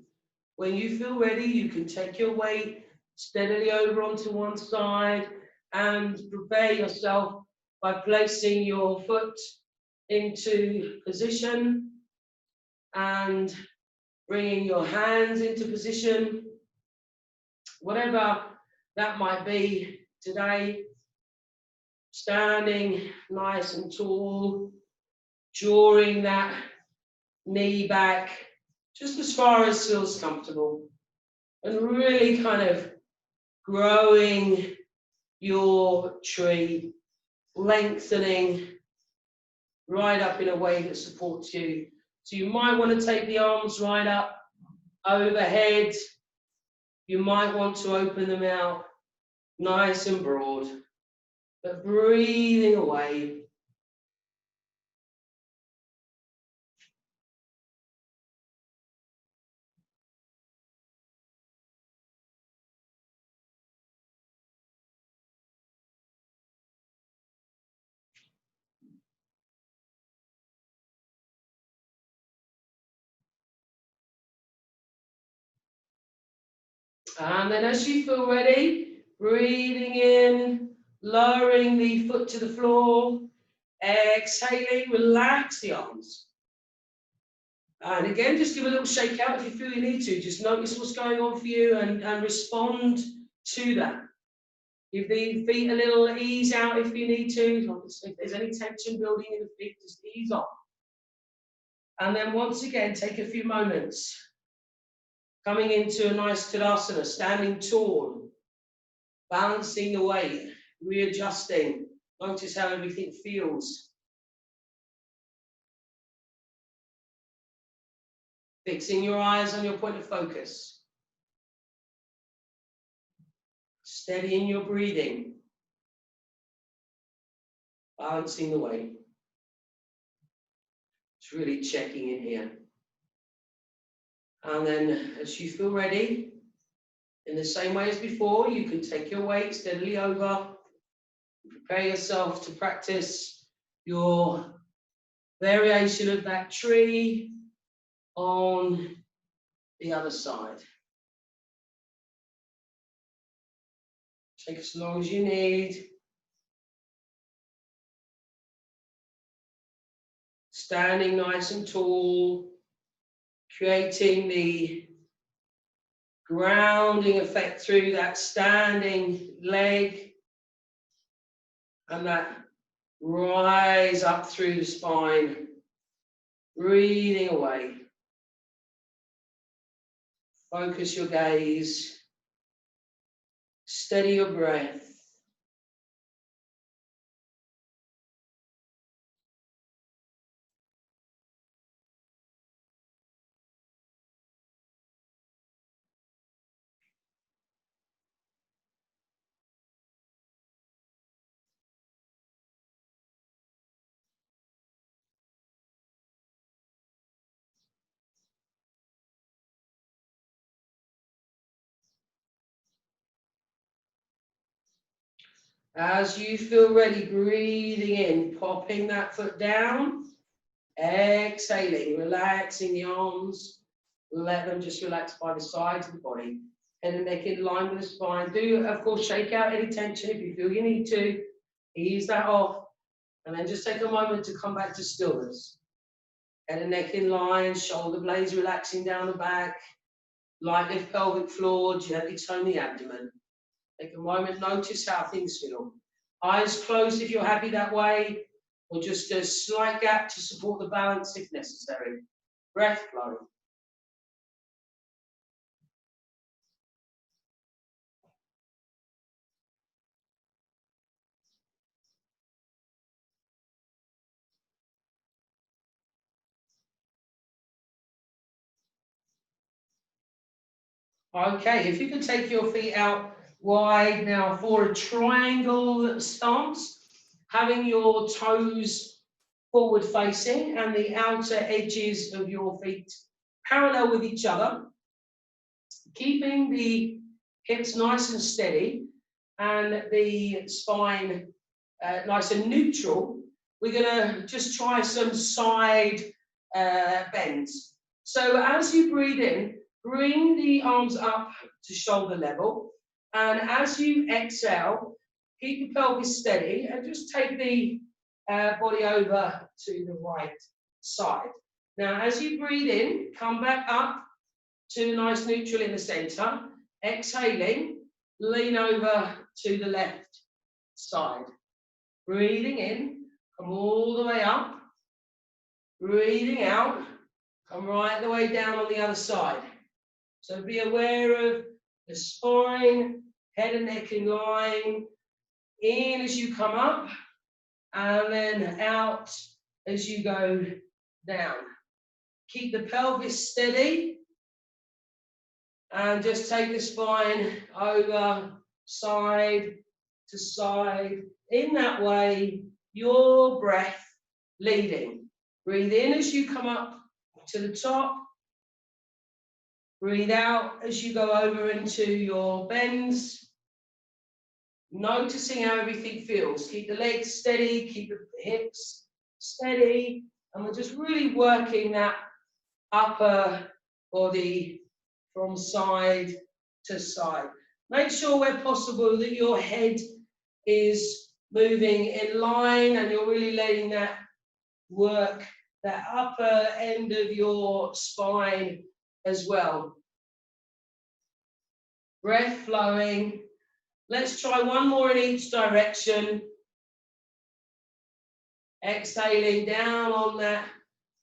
When you feel ready, you can take your weight steadily over onto one side and prepare yourself by placing your foot into position and bringing your hands into position. Whatever that might be today, standing nice and tall, drawing that knee back just as far as feels comfortable, and really kind of growing your tree, lengthening right up in a way that supports you. So you might want to take the arms right up overhead. You might want to open them out nice and broad, but breathing away. And then as you feel ready, breathing in, lowering the foot to the floor, exhaling, relax the arms. And again, just give a little shake out if you feel you need to. Just notice what's going on for you and respond to that. Give the feet a little ease out if you need to. If there's any tension building in the feet, just ease off. And then once again, take a few moments. Coming into a nice Tadasana, standing tall, balancing the weight, readjusting. Notice how everything feels. Fixing your eyes on your point of focus. Steadying your breathing. Balancing the weight. Just really checking in here. And then as you feel ready, in the same way as before, you can take your weight steadily over. Prepare yourself to practice your variation of that tree on the other side. Take as long as you need. Standing nice and tall, creating the grounding effect through that standing leg and that rise up through the spine, breathing away. Focus your gaze. Steady your breath. As you feel ready, breathing in, popping that foot down, exhaling, relaxing the arms, let them just relax by the sides of the body, head and neck in line with the spine. Do, of course, shake out any tension if you feel you need to, ease that off, and then just take a moment to come back to stillness. Head and neck in line, shoulder blades relaxing down the back, light lift pelvic floor, gently tone the abdomen. Take a moment, notice how things feel. Eyes closed if you're happy that way, or just a slight gap to support the balance if necessary. Breath flowing. Okay, if you could take your feet out wide now for a triangle stance, having your toes forward facing and the outer edges of your feet parallel with each other, keeping the hips nice and steady and the spine nice and neutral. We're going to just try some side bends. So as you breathe in, bring the arms up to shoulder level, and as you exhale, keep the pelvis steady and just take the body over to the right side. Now as you breathe in, come back up to nice neutral in the center. Exhaling, lean over to the left side. Breathing in, come all the way up. Breathing out, come right the way down on the other side. So be aware of the spine, head and neck in line. In as you come up, and then out as you go down. Keep the pelvis steady. And just take the spine over side to side. In that way, your breath leading. Breathe in as you come up to the top. Breathe out as you go over into your bends. Noticing how everything feels. Keep the legs steady, keep the hips steady. And we're just really working that upper body from side to side. Make sure where possible that your head is moving in line and you're really letting that work that upper end of your spine as well. Breath flowing. Let's try one more in each direction. Exhaling down on that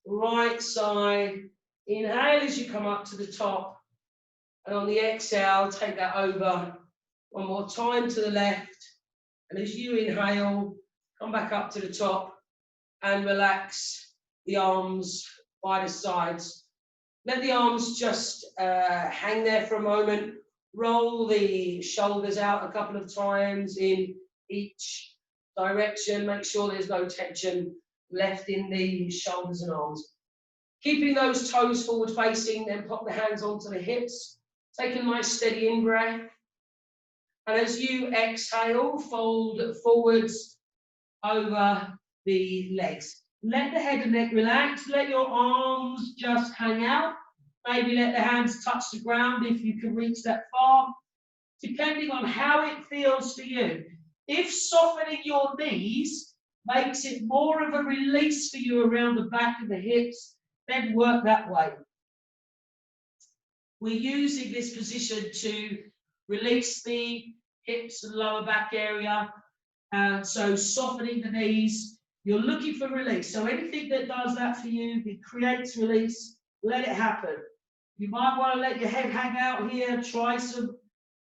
right side. Inhale as you come up to the top. And on the exhale, take that over one more time to the left. And as you inhale, come back up to the top and relax the arms by the sides. Let the arms just hang there for a moment. Roll the shoulders out a couple of times in each direction. Make sure there's no tension left in the shoulders and arms. Keeping those toes forward facing, then pop the hands onto the hips. Take a nice steady in-breath. And as you exhale, fold forwards over the legs. Let the head and neck relax. Let your arms just hang out. Maybe let the hands touch the ground if you can reach that far, depending on how it feels for you. If softening your knees makes it more of a release for you around the back of the hips, then work that way. We're using this position to release the hips and lower back area. So softening the knees, you're looking for release. So anything that does that for you, it creates release, let it happen. You might want to let your head hang out here. Try some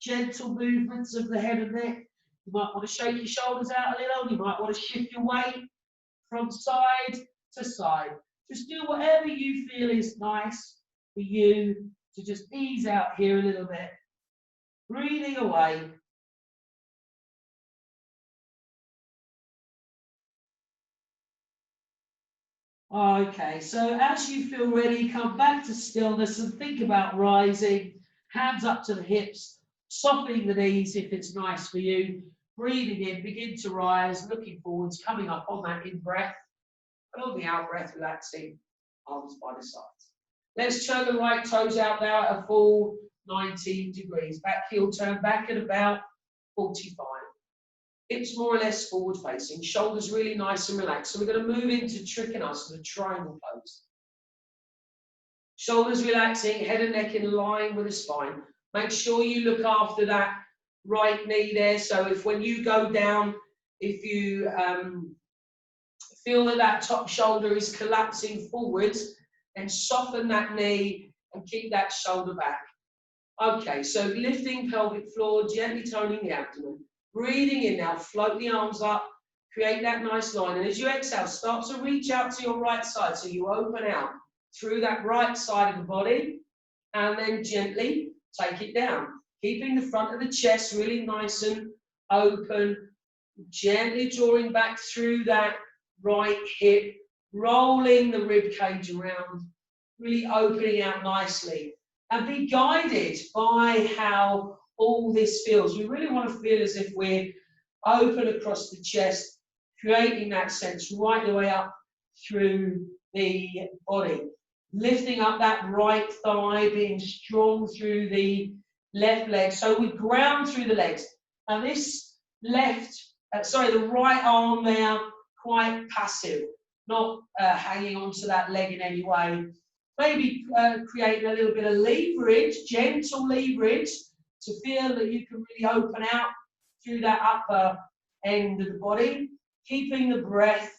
gentle movements of the head and neck. You might want to shake your shoulders out a little. You might want to shift your weight from side to side. Just do whatever you feel is nice for you to just ease out here a little bit. Breathing away. Okay, so as you feel ready, come back to stillness and think about rising. Hands up to the hips, softening the knees if it's nice for you. Breathing in, begin to rise, looking forwards, coming up on that in-breath. And on the out-breath, relaxing, arms by the sides. Let's turn the right toes out now at a full 90 degrees. Back heel turn back at about 45. Hips more or less forward facing, shoulders really nice and relaxed. So we're going to move into Trikonasana, the triangle pose. Shoulders relaxing, head and neck in line with the spine. Make sure you look after that right knee there. So if when you go down, if you feel that that top shoulder is collapsing forwards, then soften that knee and keep that shoulder back. Okay, so lifting pelvic floor, gently toning the abdomen. Breathing in now, float the arms up, create that nice line. And as you exhale, start to reach out to your right side. So you open out through that right side of the body and then gently take it down. Keeping the front of the chest really nice and open, gently drawing back through that right hip, rolling the rib cage around, really opening out nicely. And be guided by how all this feels. We really want to feel as if we're open across the chest, creating that sense right the way up through the body. Lifting up that right thigh, being strong through the left leg. So we ground through the legs. Now this the right arm there, quite passive, not hanging onto that leg in any way. Maybe creating a little bit of leverage, gentle leverage, to feel that you can really open out through that upper end of the body, keeping the breath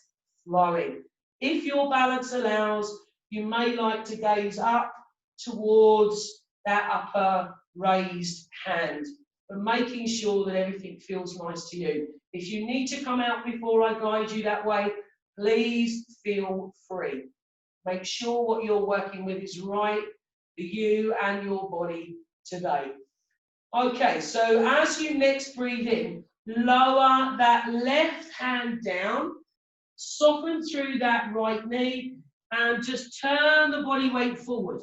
flowing. If your balance allows, you may like to gaze up towards that upper raised hand, but making sure that everything feels nice to you. If you need to come out before I guide you that way, please feel free. Make sure what you're working with is right for you and your body today. Okay, so as you next breathe in, lower that left hand down, soften through that right knee, and just turn the body weight forward.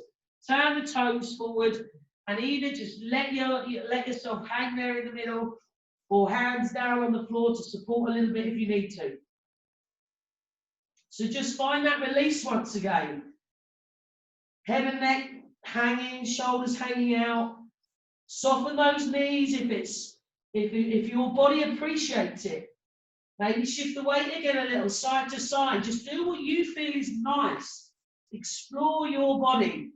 Turn the toes forward, and either just let yourself hang there in the middle, or hands down on the floor to support a little bit if you need to. So just find that release once again. Head and neck hanging, shoulders hanging out. Soften those knees if your body appreciates it. Maybe shift the weight again a little, side to side. Just do what you feel is nice. Explore your body.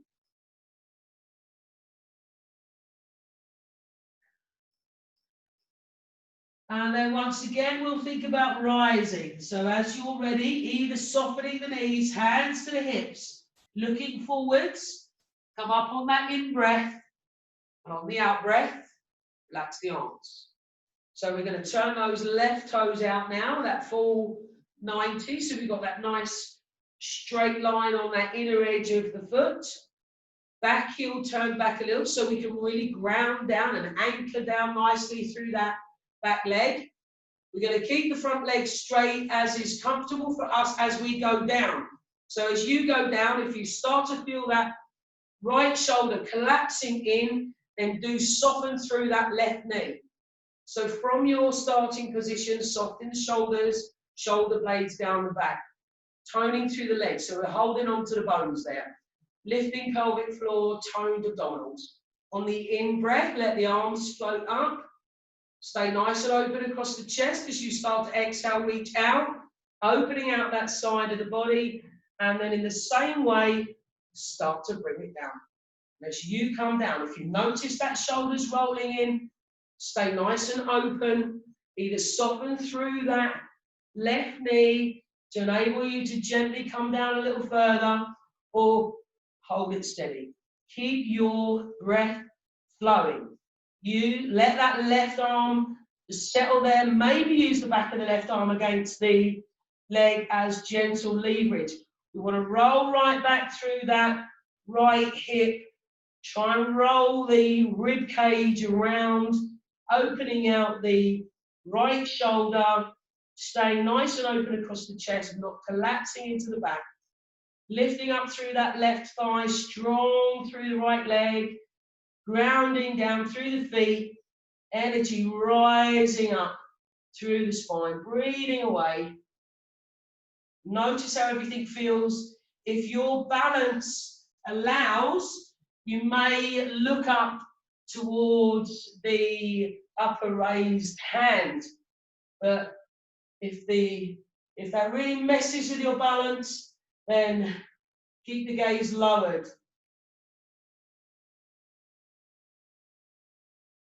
And then once again, we'll think about rising. So as you're ready, either softening the knees, hands to the hips, looking forwards, come up on that in-breath, and on the out-breath, relax the arms. So we're going to turn those left toes out now, that full 90. So we've got that nice straight line on that inner edge of the foot. Back heel turn back a little so we can really ground down and anchor down nicely through that back leg. We're going to keep the front leg straight as is comfortable for us as we go down. So as you go down, if you start to feel that right shoulder collapsing in, then do soften through that left knee. So from your starting position, soften the shoulders, shoulder blades down the back, toning through the legs. So we're holding onto the bones there. Lifting pelvic floor, toned abdominals. On the in-breath, let the arms float up. Stay nice and open across the chest as you start to exhale, reach out, opening out that side of the body. And then in the same way, start to bring it down. And as you come down, if you notice that shoulders rolling in, stay nice and open. Either soften through that left knee to enable you to gently come down a little further, or hold it steady. Keep your breath flowing. You let that left arm settle there. Maybe use the back of the left arm against the leg as gentle leverage. We want to roll right back through that right hip. Try and roll the rib cage around, opening out the right shoulder, staying nice and open across the chest, not collapsing into the back. Lifting up through that left thigh, strong through the right leg, grounding down through the feet, energy rising up through the spine, breathing away. Notice how everything feels. If your balance allows, you may look up towards the upper raised hand. But if that really messes with your balance, then keep the gaze lowered.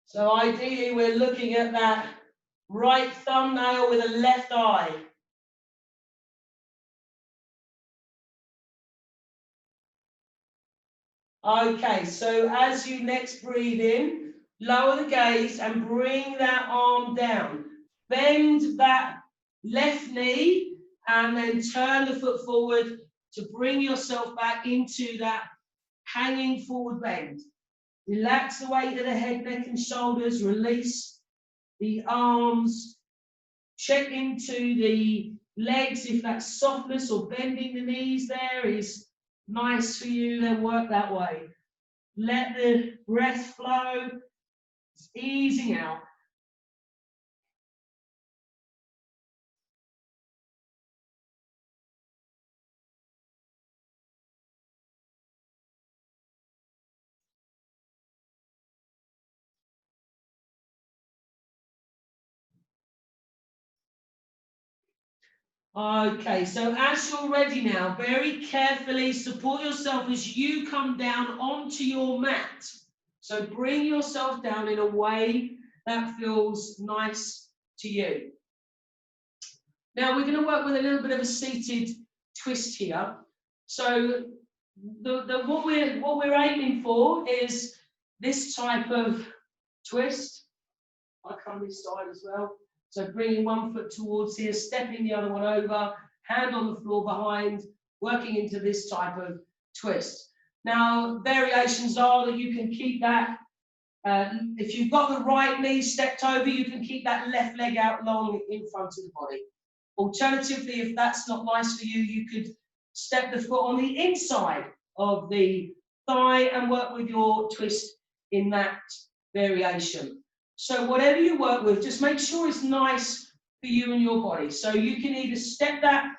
So ideally, we're looking at that right thumbnail with a left eye. Okay, so as you next breathe in, lower the gaze and bring that arm down. Bend that left knee and then turn the foot forward to bring yourself back into that hanging forward bend. Relax the weight of the head, neck and shoulders, release the arms. Check into the legs if that softness or bending the knees there is nice for you, then work that way. Let the breath flow, it's easing out. Okay, so as you're ready now, very carefully support yourself as you come down onto your mat. So bring yourself down in a way that feels nice to you. Now we're going to work with a little bit of a seated twist here. So what we're aiming for is this type of twist. I come this side as well. So bringing one foot towards here, stepping the other one over, hand on the floor behind, working into this type of twist. Now, variations are that you can keep that, if you've got the right knee stepped over, you can keep that left leg out long in front of the body. Alternatively, if that's not nice for you, you could step the foot on the inside of the thigh and work with your twist in that variation. So whatever you work with, just make sure it's nice for you and your body. So you can either step that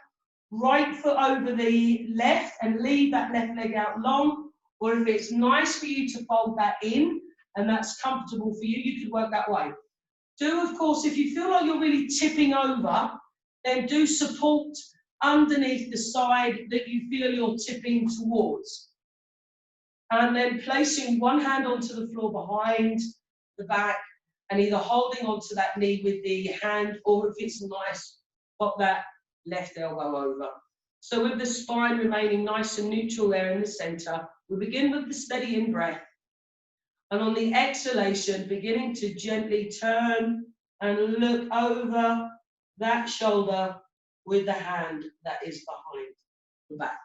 right foot over the left and leave that left leg out long, or if it's nice for you to fold that in and that's comfortable for you, you could work that way. Do, of course, if you feel like you're really tipping over, then do support underneath the side that you feel you're tipping towards. And then placing one hand onto the floor behind the back, and either holding onto that knee with the hand, or if it's nice, pop that left elbow over. So with the spine remaining nice and neutral there in the center, we begin with the steady in breath. And on the exhalation, beginning to gently turn and look over that shoulder with the hand that is behind the back.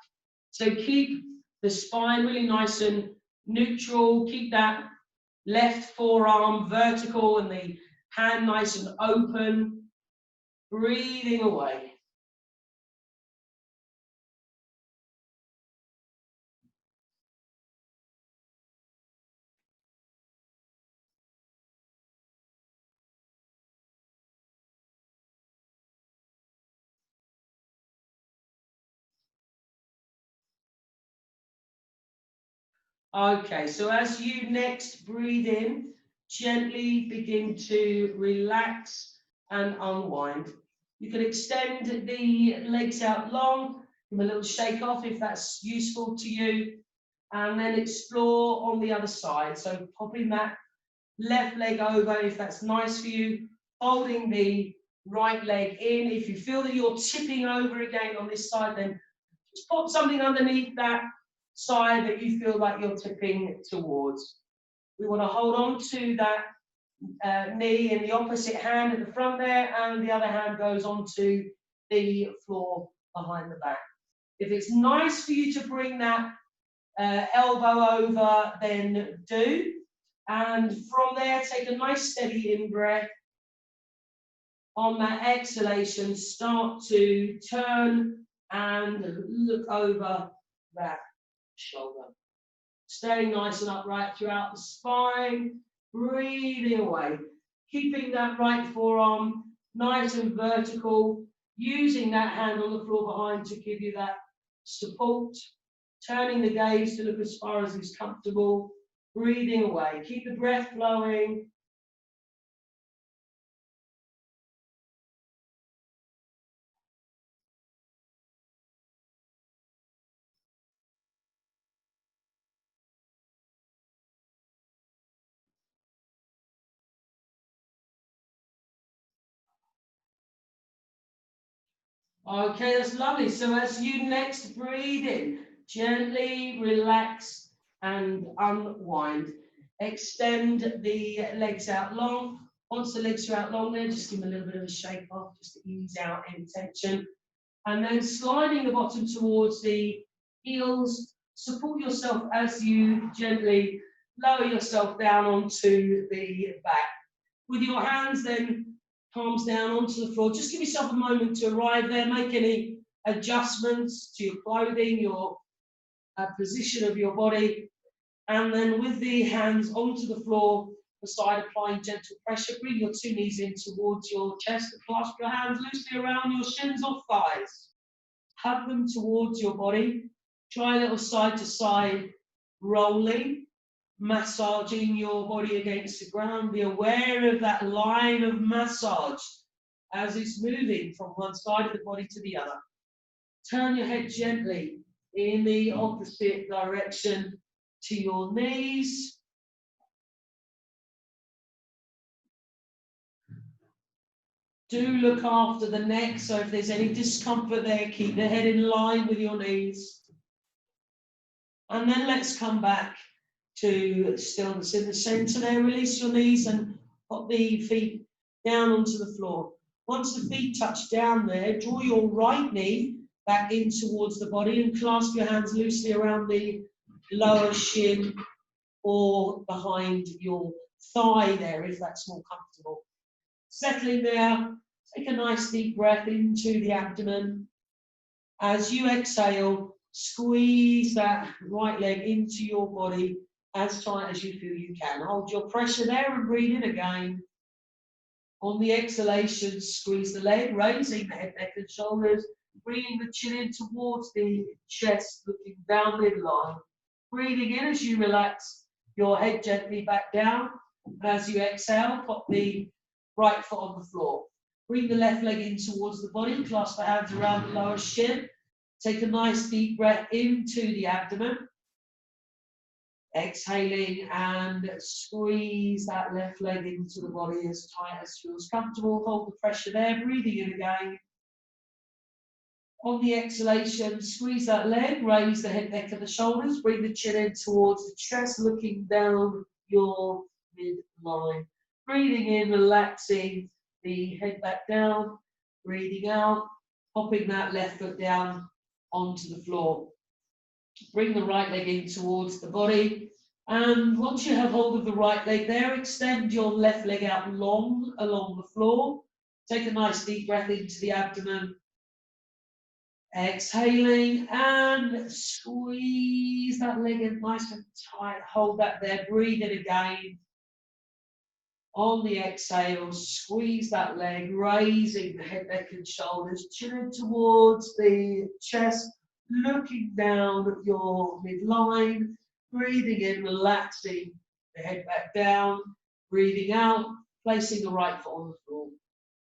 So keep the spine really nice and neutral, keep that left forearm vertical and the hand nice and open, breathing away. Okay, so as you next breathe in, gently begin to relax and unwind. You can extend the legs out long, give a little shake off if that's useful to you, and then explore on the other side. So popping that left leg over if that's nice for you, folding the right leg in. If you feel that you're tipping over again on this side, then just pop something underneath that side that you feel like you're tipping towards. We want to hold on to that knee in the opposite hand at the front there, and the other hand goes onto the floor behind the back. If it's nice for you to bring that elbow over, then do. And from there, take a nice steady in-breath. On that exhalation, start to turn and look over that shoulder. Staying nice and upright throughout the spine, breathing away. Keeping that right forearm nice and vertical, using that hand on the floor behind to give you that support. Turning the gaze to look as far as is comfortable, breathing away. Keep the breath flowing. Okay, that's lovely. So as you next breathe in, gently relax and unwind. Extend the legs out long. Once the legs are out long there, just give them a little bit of a shake off, just to ease out any tension. And then sliding the bottom towards the heels, support yourself as you gently lower yourself down onto the back. With your hands then, palms down onto the floor. Just give yourself a moment to arrive there. Make any adjustments to your clothing, your position of your body. And then with the hands onto the floor, beside applying gentle pressure, bring your two knees in towards your chest and clasp your hands loosely around your shins or thighs. Hug them towards your body. Try a little side to side rolling, massaging your body against the ground. Be aware of that line of massage as it's moving from one side of the body to the other. Turn your head gently in the opposite direction to your knees. Do look after the neck, so if there's any discomfort there, keep the head in line with your knees. And then let's come back to stillness in the center there. Release your knees and pop the feet down onto the floor. Once the feet touch down there, draw your right knee back in towards the body and clasp your hands loosely around the lower shin or behind your thigh there, if that's more comfortable. Settling there, take a nice deep breath into the abdomen. As you exhale, squeeze that right leg into your body as tight as you feel you can. Hold your pressure there and breathe in again. On the exhalation, squeeze the leg, raising the head, neck and shoulders, bringing the chin in towards the chest, looking down midline. Breathing in as you relax your head gently back down. And as you exhale, pop the right foot on the floor. Bring the left leg in towards the body, clasp the hands around the lower shin. Take a nice deep breath into the abdomen. Exhaling and squeeze that left leg into the body as tight as feels comfortable. Hold the pressure there, breathing in again. On the exhalation, squeeze that leg, raise the head, neck and the shoulders. Bring the chin in towards the chest, looking down your midline. Breathing in, relaxing the head back down. Breathing out, popping that left foot down onto the floor. Bring the right leg in towards the body. And once you have hold of the right leg there, extend your left leg out long along the floor. Take a nice deep breath into the abdomen. Exhaling and squeeze that leg in nice and tight. Hold that there. Breathe in again. On the exhale, squeeze that leg, raising the head, neck and shoulders, chin towards the chest, looking down at your midline, breathing in, relaxing the head back down, breathing out, placing the right foot on the floor.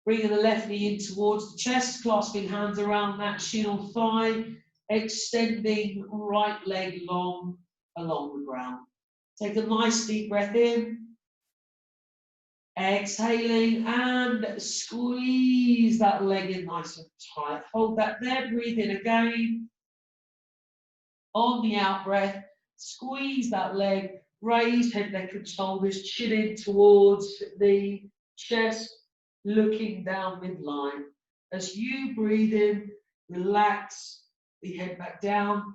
Bringing the left knee in towards the chest, clasping hands around that shin or thigh, extending right leg long along the ground. Take a nice deep breath in. Exhaling and squeeze that leg in nice and tight. Hold that there, breathe in again. On the out breath, squeeze that leg, raise head, neck and shoulders, chin in towards the chest, looking down midline. As you breathe in, relax the head back down.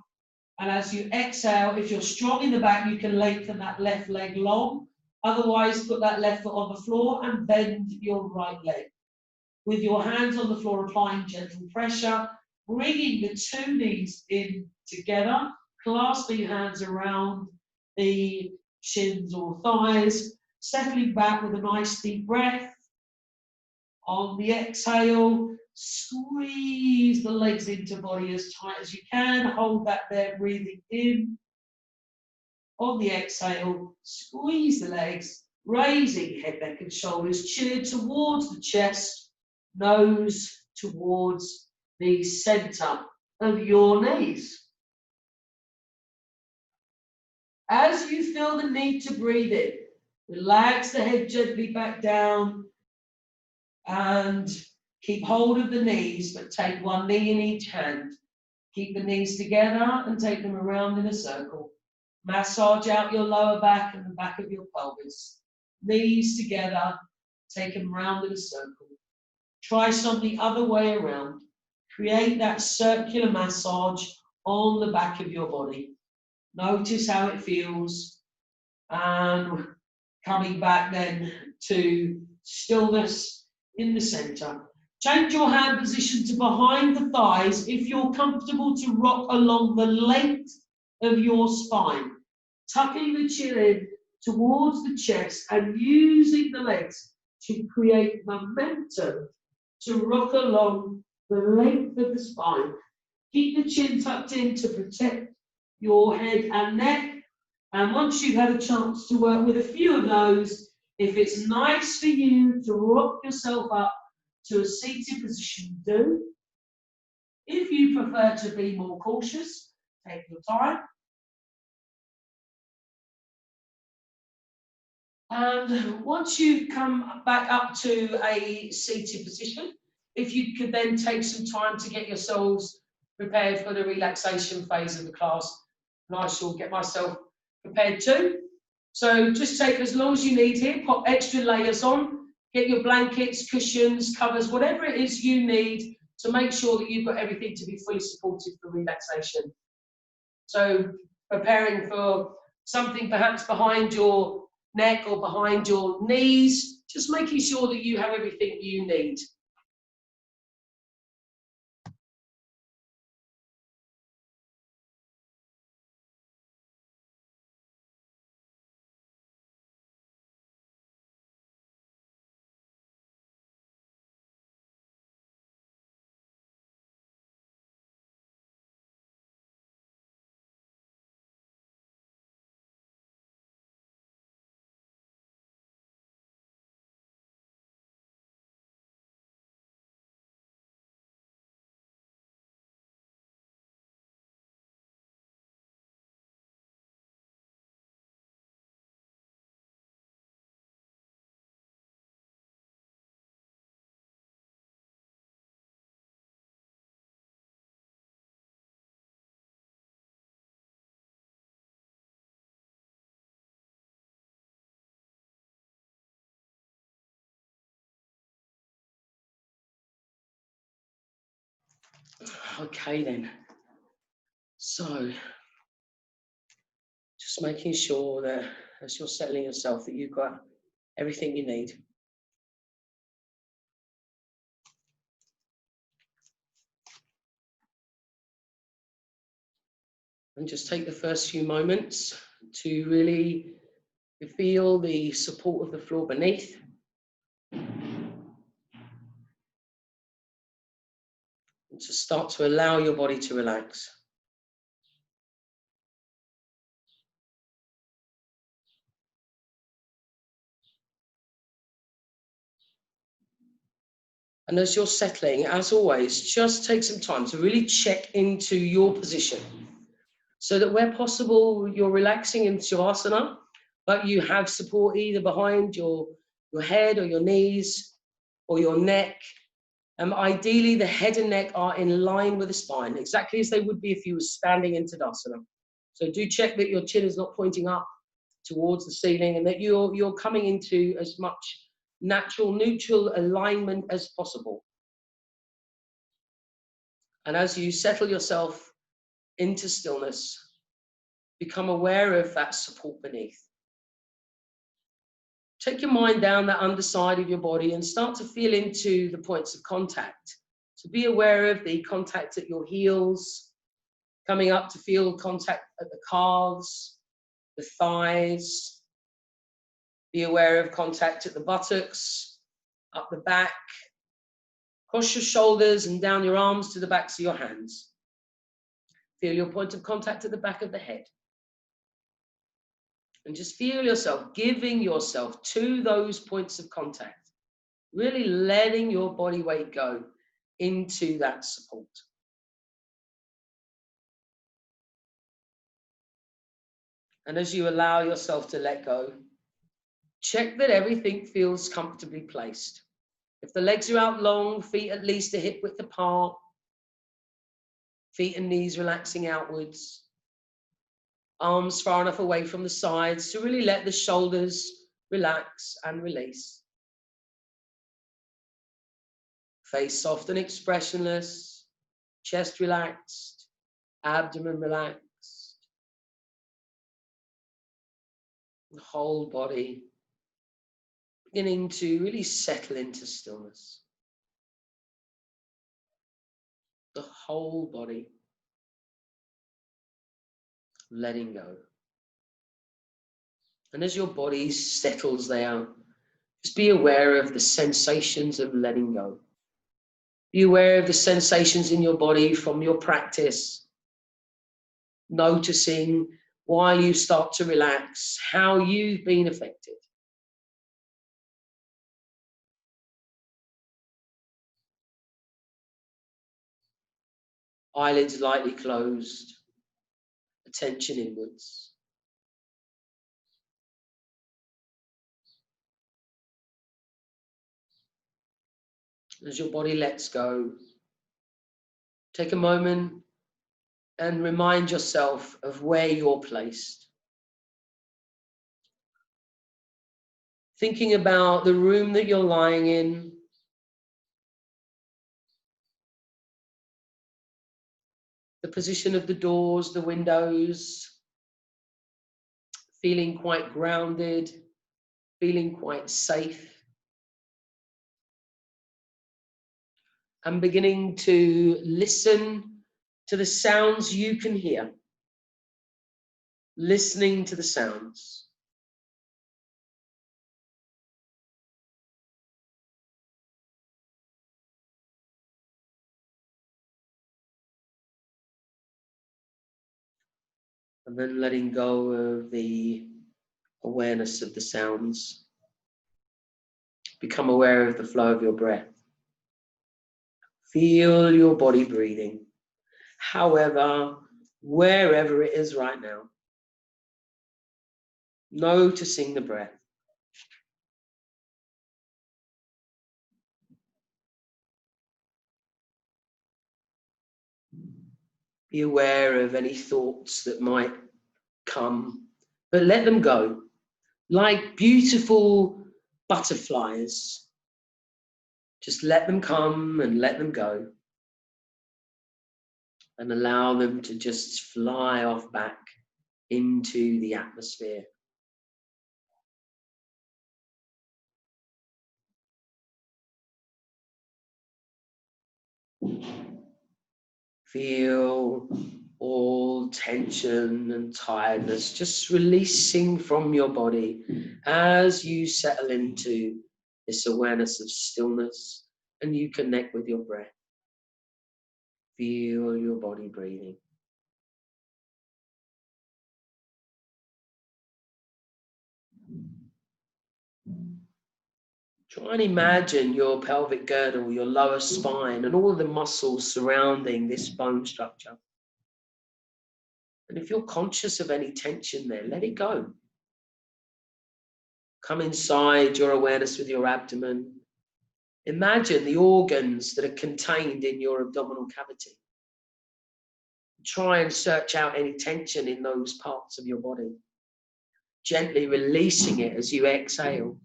And as you exhale, if you're strong in the back, you can lengthen that left leg long. Otherwise, put that left foot on the floor and bend your right leg. With your hands on the floor, applying gentle pressure, bringing the two knees in together, clasping your hands around the shins or thighs, settling back with a nice deep breath. On the exhale, squeeze the legs into body as tight as you can. Hold that there, breathing in. On the exhale, squeeze the legs, raising head, neck and shoulders, chin towards the chest, nose towards the center of your knees. As you feel the need to breathe in, relax the head gently back down and keep hold of the knees, but take one knee in each hand. Keep the knees together and take them around in a circle. Massage out your lower back and the back of your pelvis. Knees together, take them round in a circle. Try some the other way around. Create that circular massage on the back of your body. Notice how it feels. And coming back then to stillness in the center. Change your hand position to behind the thighs if you're comfortable to rock along the length of your spine. Tucking the chin in towards the chest and using the legs to create momentum to rock along the length of the spine. Keep the chin tucked in to protect your head and neck. And once you've had a chance to work with a few of those, if it's nice for you to rock yourself up to a seated position, do. If you prefer to be more cautious, take your time. And once you come back up to a seated position, if you could then take some time to get yourselves prepared for the relaxation phase of the class, and I shall get myself prepared too. So just take as long as you need here, pop extra layers on, get your blankets, cushions, covers, whatever it is you need to make sure that you've got everything to be fully supported for relaxation. So preparing for something perhaps behind your neck or behind your knees, just making sure that you have everything you need. Okay then, so just making sure that as you're settling yourself that you've got everything you need. And just take the first few moments to really feel the support of the floor beneath. And to start to allow your body to relax. And as you're settling, as always, just take some time to really check into your position so that where possible, you're relaxing into Shavasana, but you have support either behind your head or your knees or your neck Ideally, the head and neck are in line with the spine, exactly as they would be if you were standing in Tadasana. So do check that your chin is not pointing up towards the ceiling and that you're coming into as much natural, neutral alignment as possible. And as you settle yourself into stillness, become aware of that support beneath. Take your mind down that underside of your body and start to feel into the points of contact. So be aware of the contact at your heels, coming up to feel contact at the calves, the thighs. Be aware of contact at the buttocks, up the back, across your shoulders and down your arms to the backs of your hands. Feel your point of contact at the back of the head. And just feel yourself giving yourself to those points of contact, really letting your body weight go into that support. And as you allow yourself to let go, check that everything feels comfortably placed. If the legs are out long, feet at least a hip width apart, feet and knees relaxing outwards, arms far enough away from the sides to really let the shoulders relax and release. Face soft and expressionless, chest relaxed, abdomen relaxed. The whole body beginning to really settle into stillness. The whole body letting go. And as your body settles there, just be aware of the sensations of letting go. Be aware of the sensations in your body from your practice, noticing while you start to relax how you've been affected. Eyelids lightly closed, attention inwards. As your body lets go, take a moment and remind yourself of where you're placed. Thinking about the room that you're lying in, the position of the doors, the windows, feeling quite grounded, feeling quite safe. And beginning to listen to the sounds you can hear. Listening to the sounds. And then letting go of the awareness of the sounds. Become aware of the flow of your breath. Feel your body breathing, however, wherever it is right now. Noticing the breath. Be aware of any thoughts that might come, but let them go. Like beautiful butterflies. Just let them come and let them go. And allow them to just fly off back into the atmosphere. Feel all tension and tiredness just releasing from your body as you settle into this awareness of stillness and you connect with your breath. Feel your body breathing. Try and imagine your pelvic girdle, your lower spine, and all of the muscles surrounding this bone structure. And if you're conscious of any tension there, let it go. Come inside your awareness with your abdomen. Imagine the organs that are contained in your abdominal cavity. Try and search out any tension in those parts of your body. Gently releasing it as you exhale.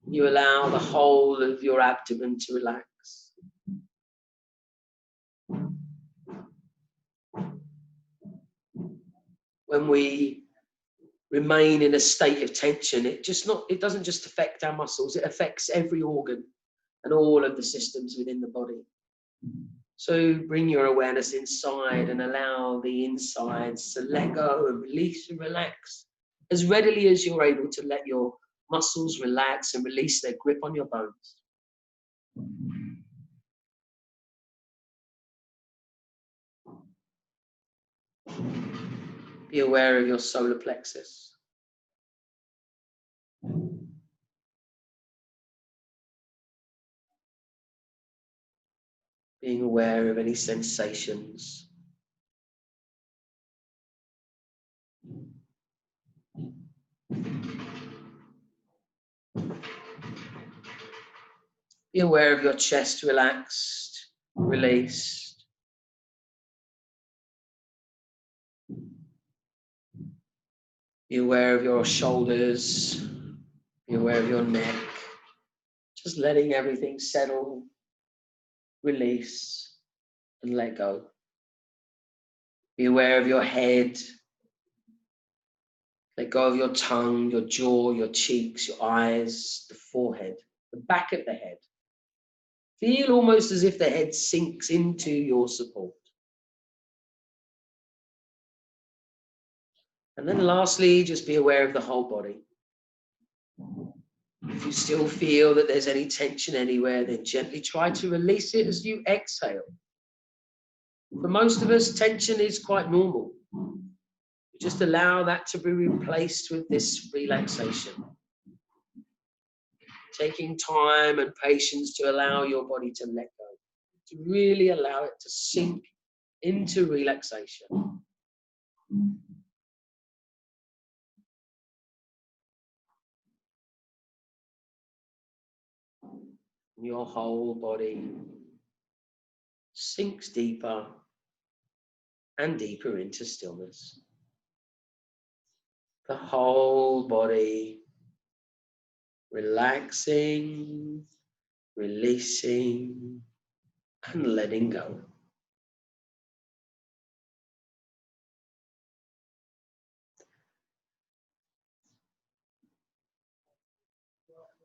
You allow the whole of your abdomen to relax. When we remain in a state of tension, it doesn't just affect our muscles, it affects every organ and all of the systems within the body. So bring your awareness inside and allow the insides to let go and release and relax as readily as you're able to let your muscles relax and release their grip on your bones. Be aware of your solar plexus. Being aware of any sensations. Be aware of your chest relaxed, released. Be aware of your shoulders. Be aware of your neck. Just letting everything settle, release, and let go. Be aware of your head. Let go of your tongue, your jaw, your cheeks, your eyes, the forehead, the back of the head. Feel almost as if the head sinks into your support. And then lastly, just be aware of the whole body. If you still feel that there's any tension anywhere, then gently try to release it as you exhale. For most of us, tension is quite normal. Just allow that to be replaced with this relaxation. Taking time and patience to allow your body to let go, to really allow it to sink into relaxation. Your whole body sinks deeper and deeper into stillness. The whole body relaxing, releasing, and letting go.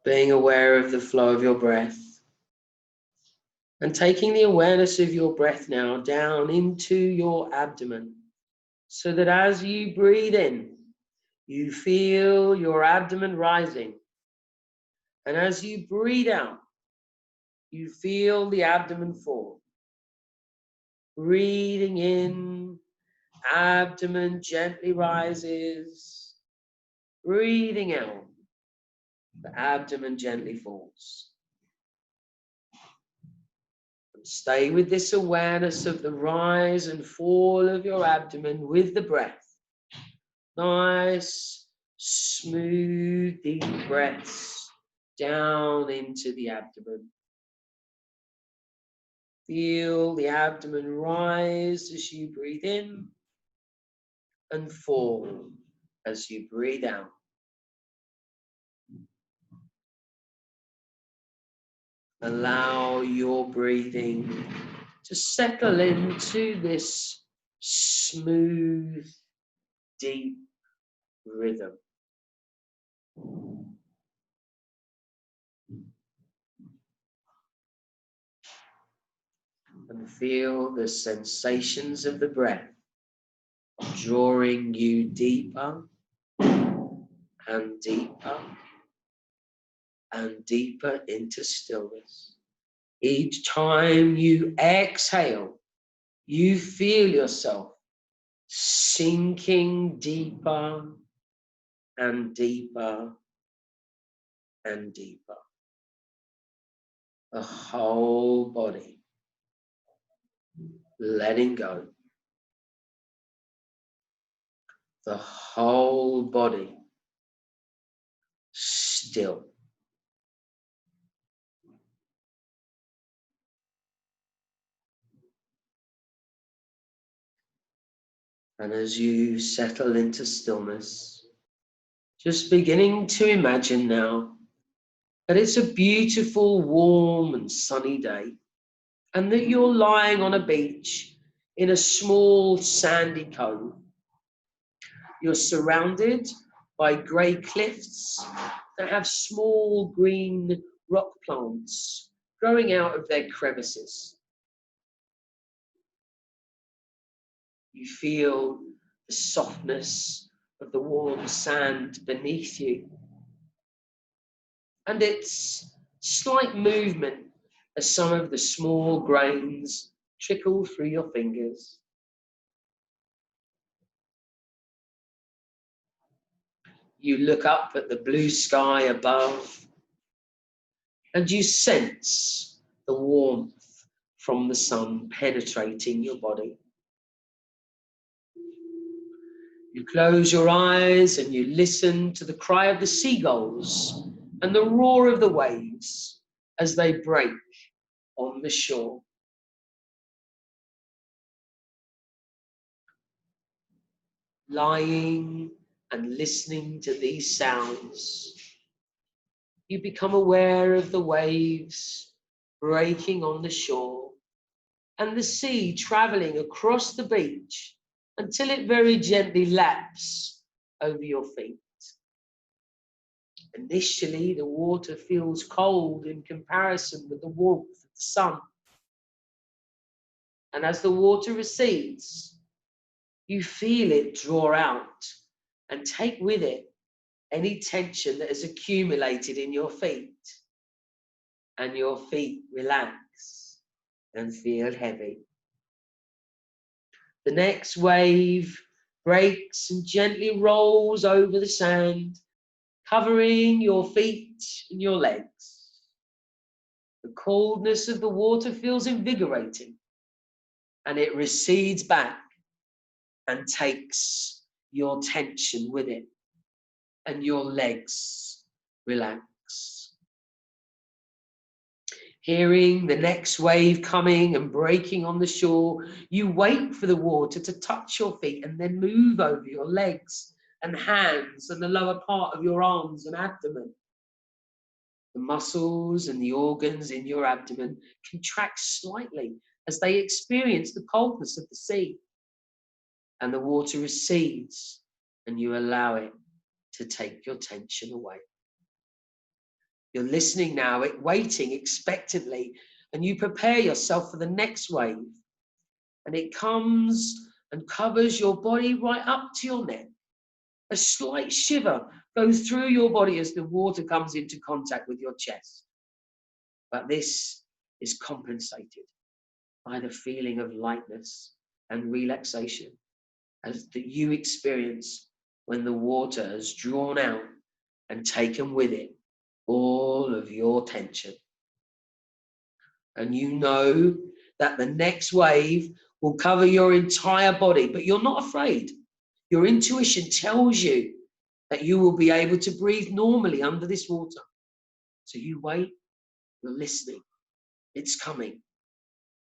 Being aware of the flow of your breath and taking the awareness of your breath now down into your abdomen, so that as you breathe in, you feel your abdomen rising. And as you breathe out, you feel the abdomen fall. Breathing in, abdomen gently rises. Breathing out, the abdomen gently falls. And stay with this awareness of the rise and fall of your abdomen with the breath. Nice, smooth, deep breaths down into the abdomen. Feel the abdomen rise as you breathe in and fall as you breathe out. Allow your breathing to settle into this smooth, deep rhythm. And feel the sensations of the breath drawing you deeper and deeper and deeper into stillness. Each time you exhale, you feel yourself sinking deeper and deeper and deeper. The whole body letting go. The whole body still. And as you settle into stillness, just beginning to imagine now that it's a beautiful, warm and sunny day, and that you're lying on a beach in a small sandy cove. You're surrounded by grey cliffs that have small green rock plants growing out of their crevices. You feel the softness of the warm sand beneath you, and its slight movement as some of the small grains trickle through your fingers. You look up at the blue sky above, and you sense the warmth from the sun penetrating your body. You close your eyes and you listen to the cry of the seagulls and the roar of the waves as they break on the shore. Lying and listening to these sounds, you become aware of the waves breaking on the shore and the sea travelling across the beach until it very gently laps over your feet. Initially, the water feels cold in comparison with the warmth of the sun. And as the water recedes, you feel it draw out and take with it any tension that has accumulated in your feet. And your feet relax and feel heavy. The next wave breaks and gently rolls over the sand, covering your feet and your legs. The coldness of the water feels invigorating, and it recedes back and takes your tension with it, and your legs relax. Hearing the next wave coming and breaking on the shore, you wait for the water to touch your feet and then move over your legs and hands and the lower part of your arms and abdomen. The muscles and the organs in your abdomen contract slightly as they experience the coldness of the sea. And the water recedes and you allow it to take your tension away. You're listening now, waiting expectantly, and you prepare yourself for the next wave. And it comes and covers your body right up to your neck. A slight shiver goes through your body as the water comes into contact with your chest. But this is compensated by the feeling of lightness and relaxation as that you experience when the water has drawn out and taken with it all of your tension. And you know that the next wave will cover your entire body, but you're not afraid. Your intuition tells you that you will be able to breathe normally under this water. So you wait, you're listening. It's coming.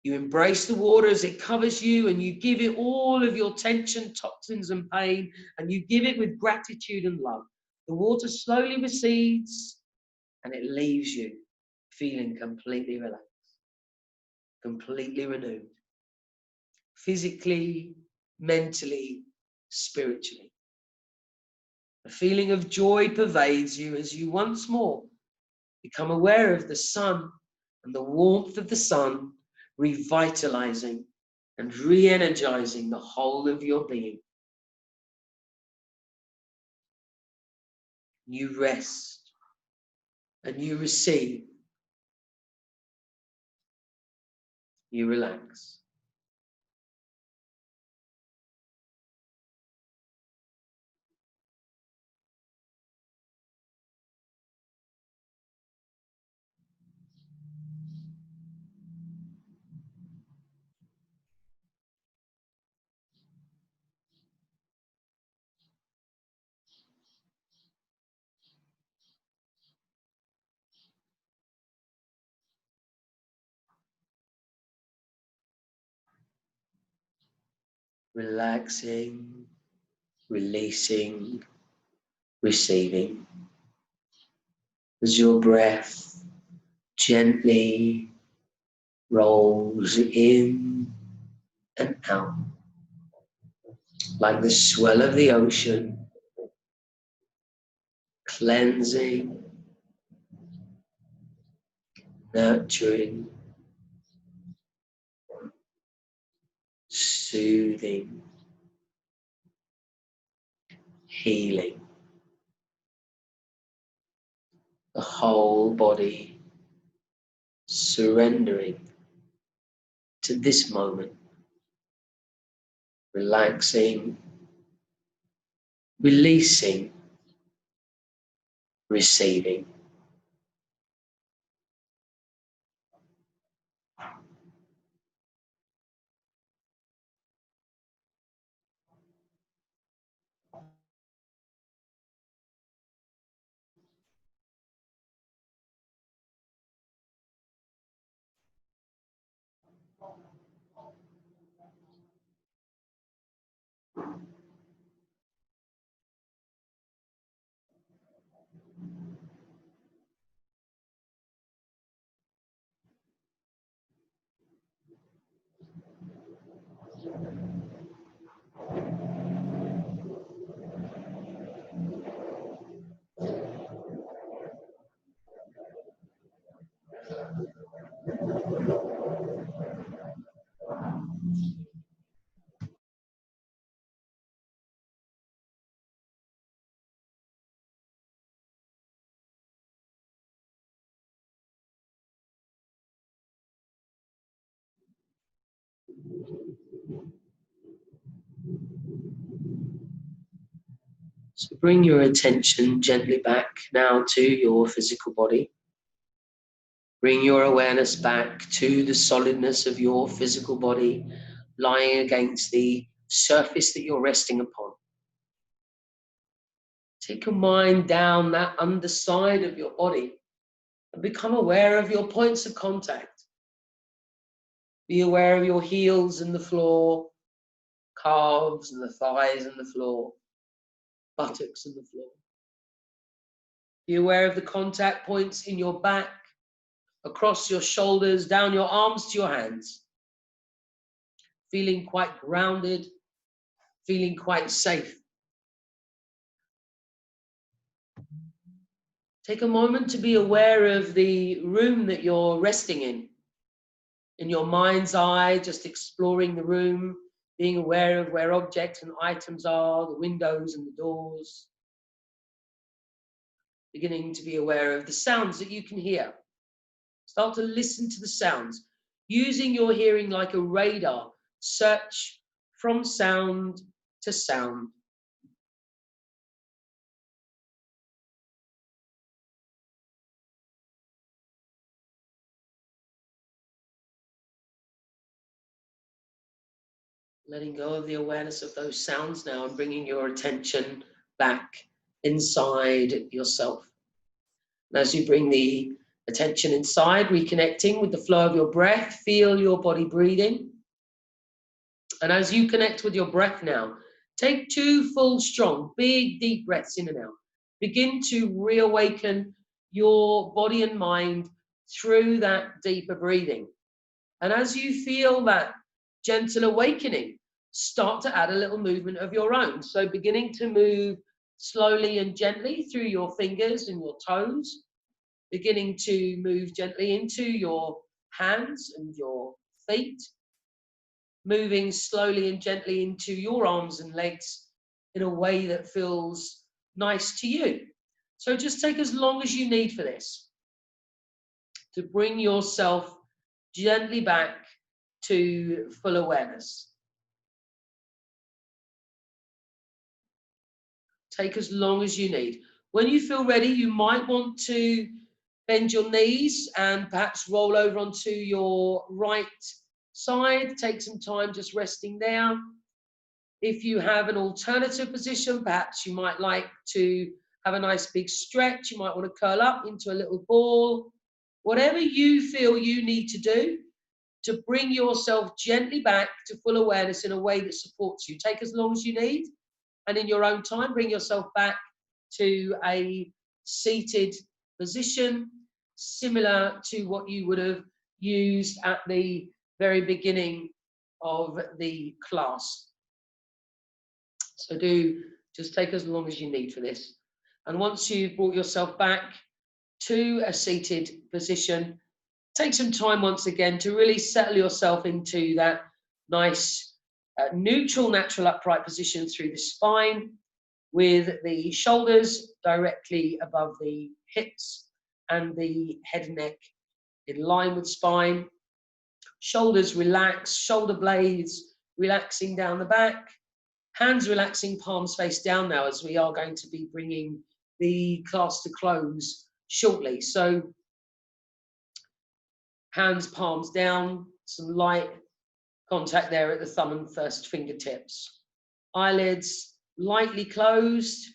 You embrace the water as it covers you, and you give it all of your tension, toxins, and pain, and you give it with gratitude and love. The water slowly recedes, and it leaves you feeling completely relaxed, completely renewed, physically, mentally, spiritually. A feeling of joy pervades you as you once more become aware of the sun and the warmth of the sun revitalizing and re-energizing the whole of your being. You rest and you receive. You relax. relaxing, releasing, receiving. As your breath gently rolls in and out, like the swell of the ocean, cleansing, nurturing, soothing, healing the whole body, surrendering to this moment, relaxing, releasing, receiving. So bring your attention gently back now to your physical body. Bring your awareness back to the solidness of your physical body lying against the surface that you're resting upon. Take your mind down that underside of your body and become aware of your points of contact. Be aware of your heels and the floor, calves and the thighs and the floor, buttocks and the floor. Be aware of the contact points in your back, across your shoulders, down your arms to your hands. Feeling quite grounded, feeling quite safe. Take a moment to be aware of the room that you're resting in your mind's eye, just exploring the room, being aware of where objects and items are, the windows and the doors. Beginning to be aware of the sounds that you can hear. Start to listen to the sounds, using your hearing like a radar. Search from sound to sound. Letting go of the awareness of those sounds now and bringing your attention back inside yourself. And as you bring the attention inside, reconnecting with the flow of your breath, feel your body breathing. And as you connect with your breath now, take 2 full, strong, big, deep breaths in and out. Begin to reawaken your body and mind through that deeper breathing. And as you feel that gentle awakening, start to add a little movement of your own. So beginning to move slowly and gently through your fingers and your toes, beginning to move gently into your hands and your feet, moving slowly and gently into your arms and legs in a way that feels nice to you. So just take as long as you need for this to bring yourself gently back to full awareness. Take as long as you need. When you feel ready, you might want to bend your knees and perhaps roll over onto your right side. Take some time just resting there. If you have an alternative position, perhaps you might like to have a nice big stretch. You might want to curl up into a little ball. Whatever you feel you need to do, to bring yourself gently back to full awareness in a way that supports you. Take as long as you need, and in your own time, bring yourself back to a seated position, similar to what you would have used at the very beginning of the class. So do just take as long as you need for this. And once you've brought yourself back to a seated position, take some time once again to really settle yourself into that nice, neutral, natural upright position through the spine, with the shoulders directly above the hips and the head and neck in line with spine. Shoulders relaxed, shoulder blades relaxing down the back. Hands relaxing, palms face down now, as we are going to be bringing the class to close shortly. So hands, palms down, some light contact there at the thumb and first fingertips. Eyelids lightly closed,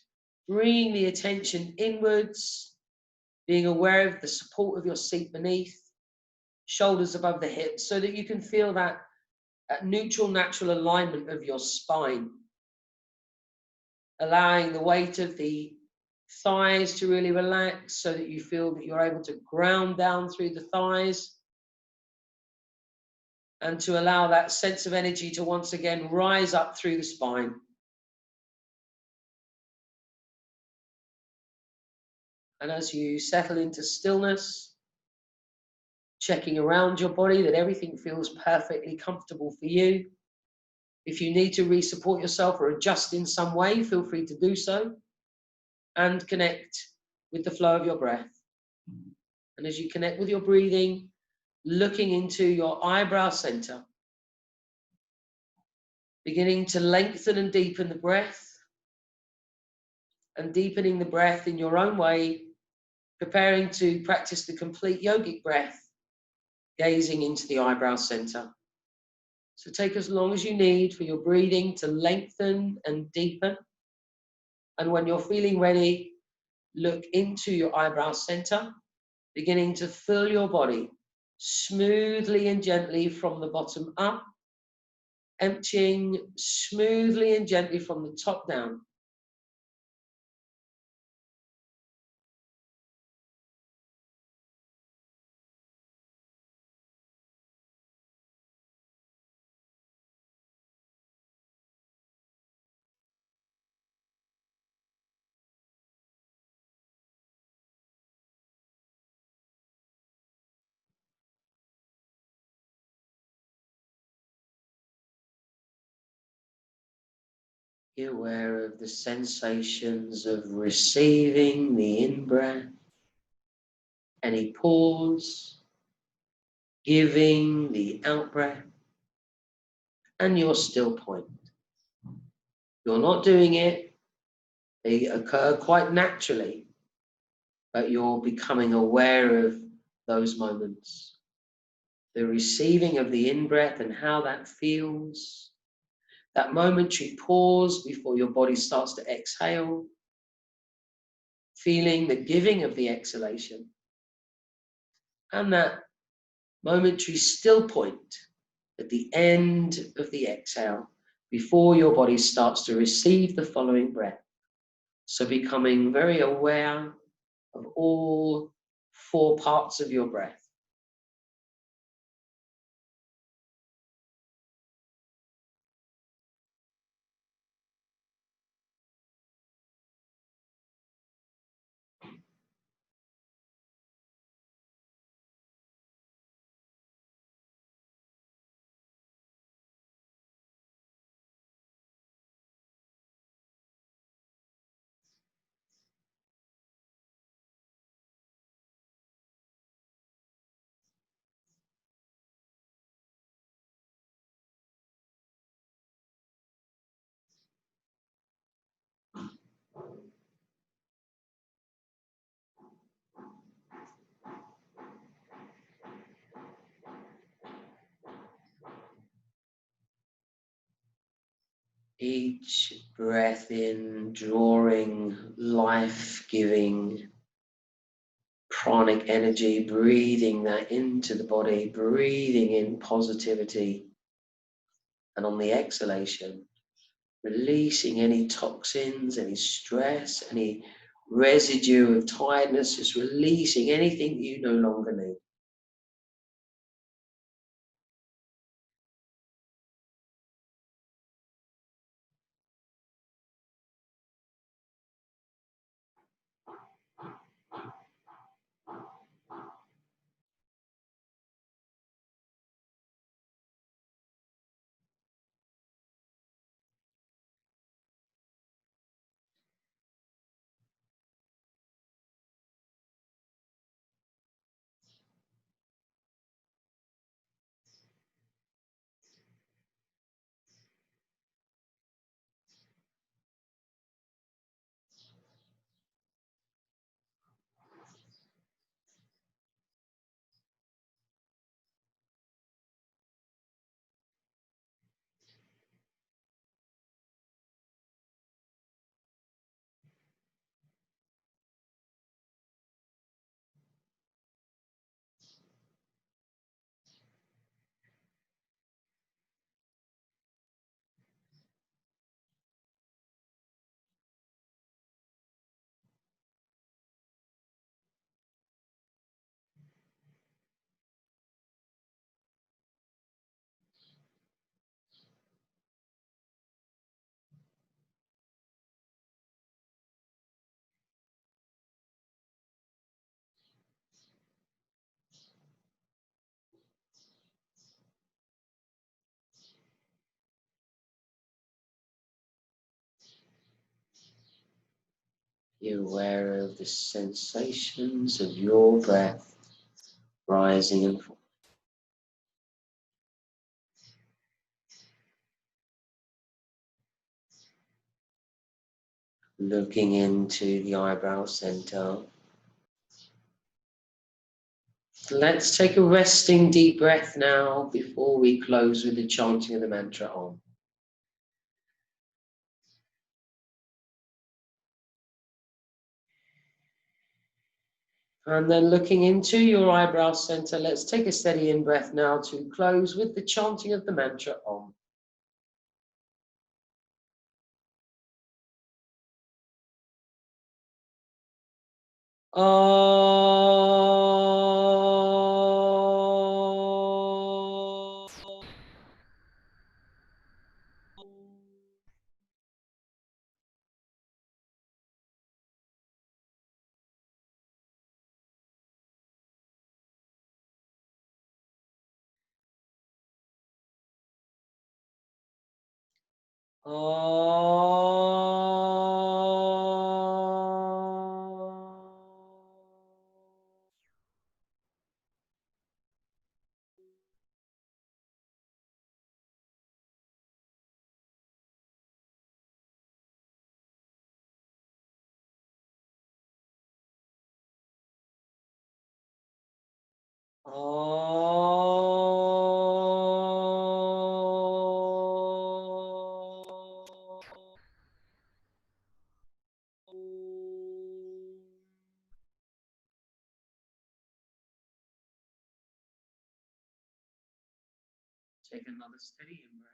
bringing the attention inwards, being aware of the support of your seat beneath, shoulders above the hips, so that you can feel that neutral, natural alignment of your spine. Allowing the weight of the thighs to really relax so that you feel that you're able to ground down through the thighs, and to allow that sense of energy to once again rise up through the spine. And as you settle into stillness, checking around your body that everything feels perfectly comfortable for you. If you need to re-support yourself or adjust in some way, feel free to do so, and connect with the flow of your breath. And as you connect with your breathing, looking into your eyebrow center, beginning to lengthen and deepen the breath, and deepening the breath in your own way, preparing to practice the complete yogic breath, gazing into the eyebrow center. So take as long as you need for your breathing to lengthen and deepen. And when you're feeling ready, look into your eyebrow center, beginning to fill your body smoothly and gently from the bottom up, emptying smoothly and gently from the top down. Be aware of the sensations of receiving the in-breath, any pause, giving the out-breath, and your still point. You're not doing it, they occur quite naturally, but you're becoming aware of those moments. The receiving of the in-breath and how that feels, that momentary pause before your body starts to exhale, feeling the giving of the exhalation, and that momentary still point at the end of the exhale before your body starts to receive the following breath. So becoming very aware of all four parts of your breath. Each breath in drawing life-giving, pranic energy, breathing that into the body, breathing in positivity. And on the exhalation, releasing any toxins, any stress, any residue of tiredness, just releasing anything you no longer need. Be aware of the sensations of your breath rising and falling. Looking into the eyebrow center. Let's take a resting deep breath now before we close with the chanting of the mantra Om. And then looking into your eyebrow center, let's take a steady in breath now to close with the chanting of the mantra Om. Take another steady in breath.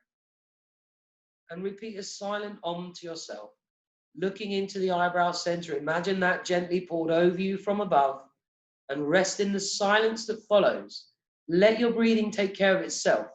And repeat a silent Om to yourself. Looking into the eyebrow center, imagine that gently poured over you from above and rest in the silence that follows. Let your breathing take care of itself.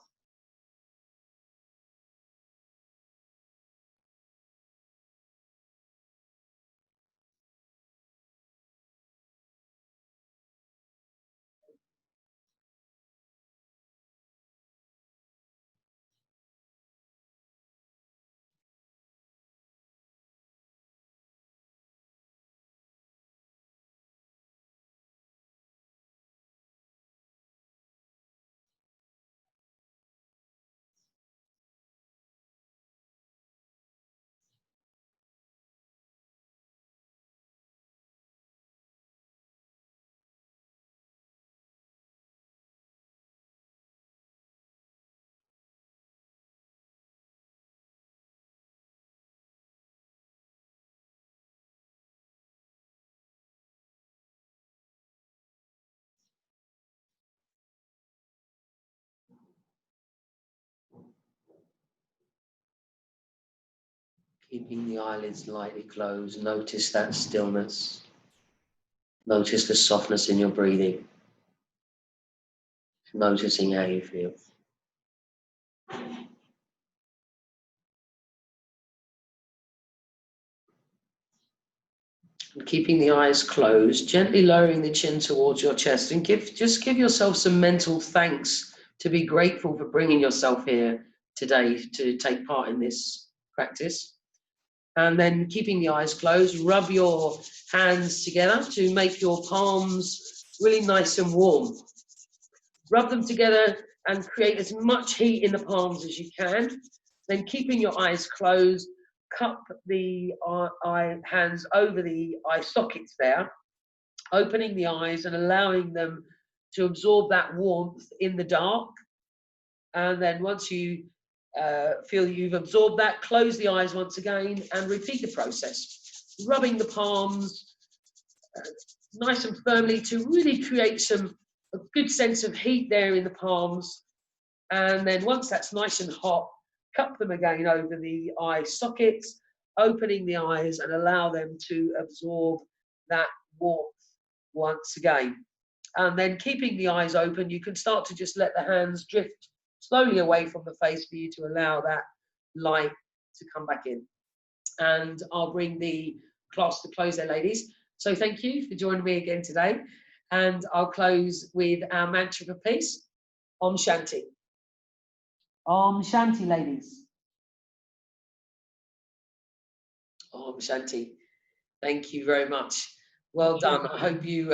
Keeping the eyelids lightly closed, notice that stillness. Notice the softness in your breathing. Noticing how you feel. And keeping the eyes closed, gently lowering the chin towards your chest, and just give yourself some mental thanks to be grateful for bringing yourself here today to take part in this practice. And then keeping the eyes closed, rub your hands together to make your palms really nice and warm. Rub them together and create as much heat in the palms as you can. Then keeping your eyes closed, cup the hands over the eye sockets there, opening the eyes and allowing them to absorb that warmth in the dark. And then once you feel you've absorbed that, close the eyes once again and repeat the process. Rubbing the palms nice and firmly to really create a good sense of heat there in the palms. And then once that's nice and hot, cup them again over the eye sockets, opening the eyes and allow them to absorb that warmth once again. And then keeping the eyes open, you can start to just let the hands drift slowly away from the face for you to allow that light to come back in. And I'll bring the class to close there, ladies. So thank you for joining me again today. And I'll close with our mantra for peace, Om Shanti. Om Shanti, ladies. Om Shanti. Thank you very much. Well done. I hope you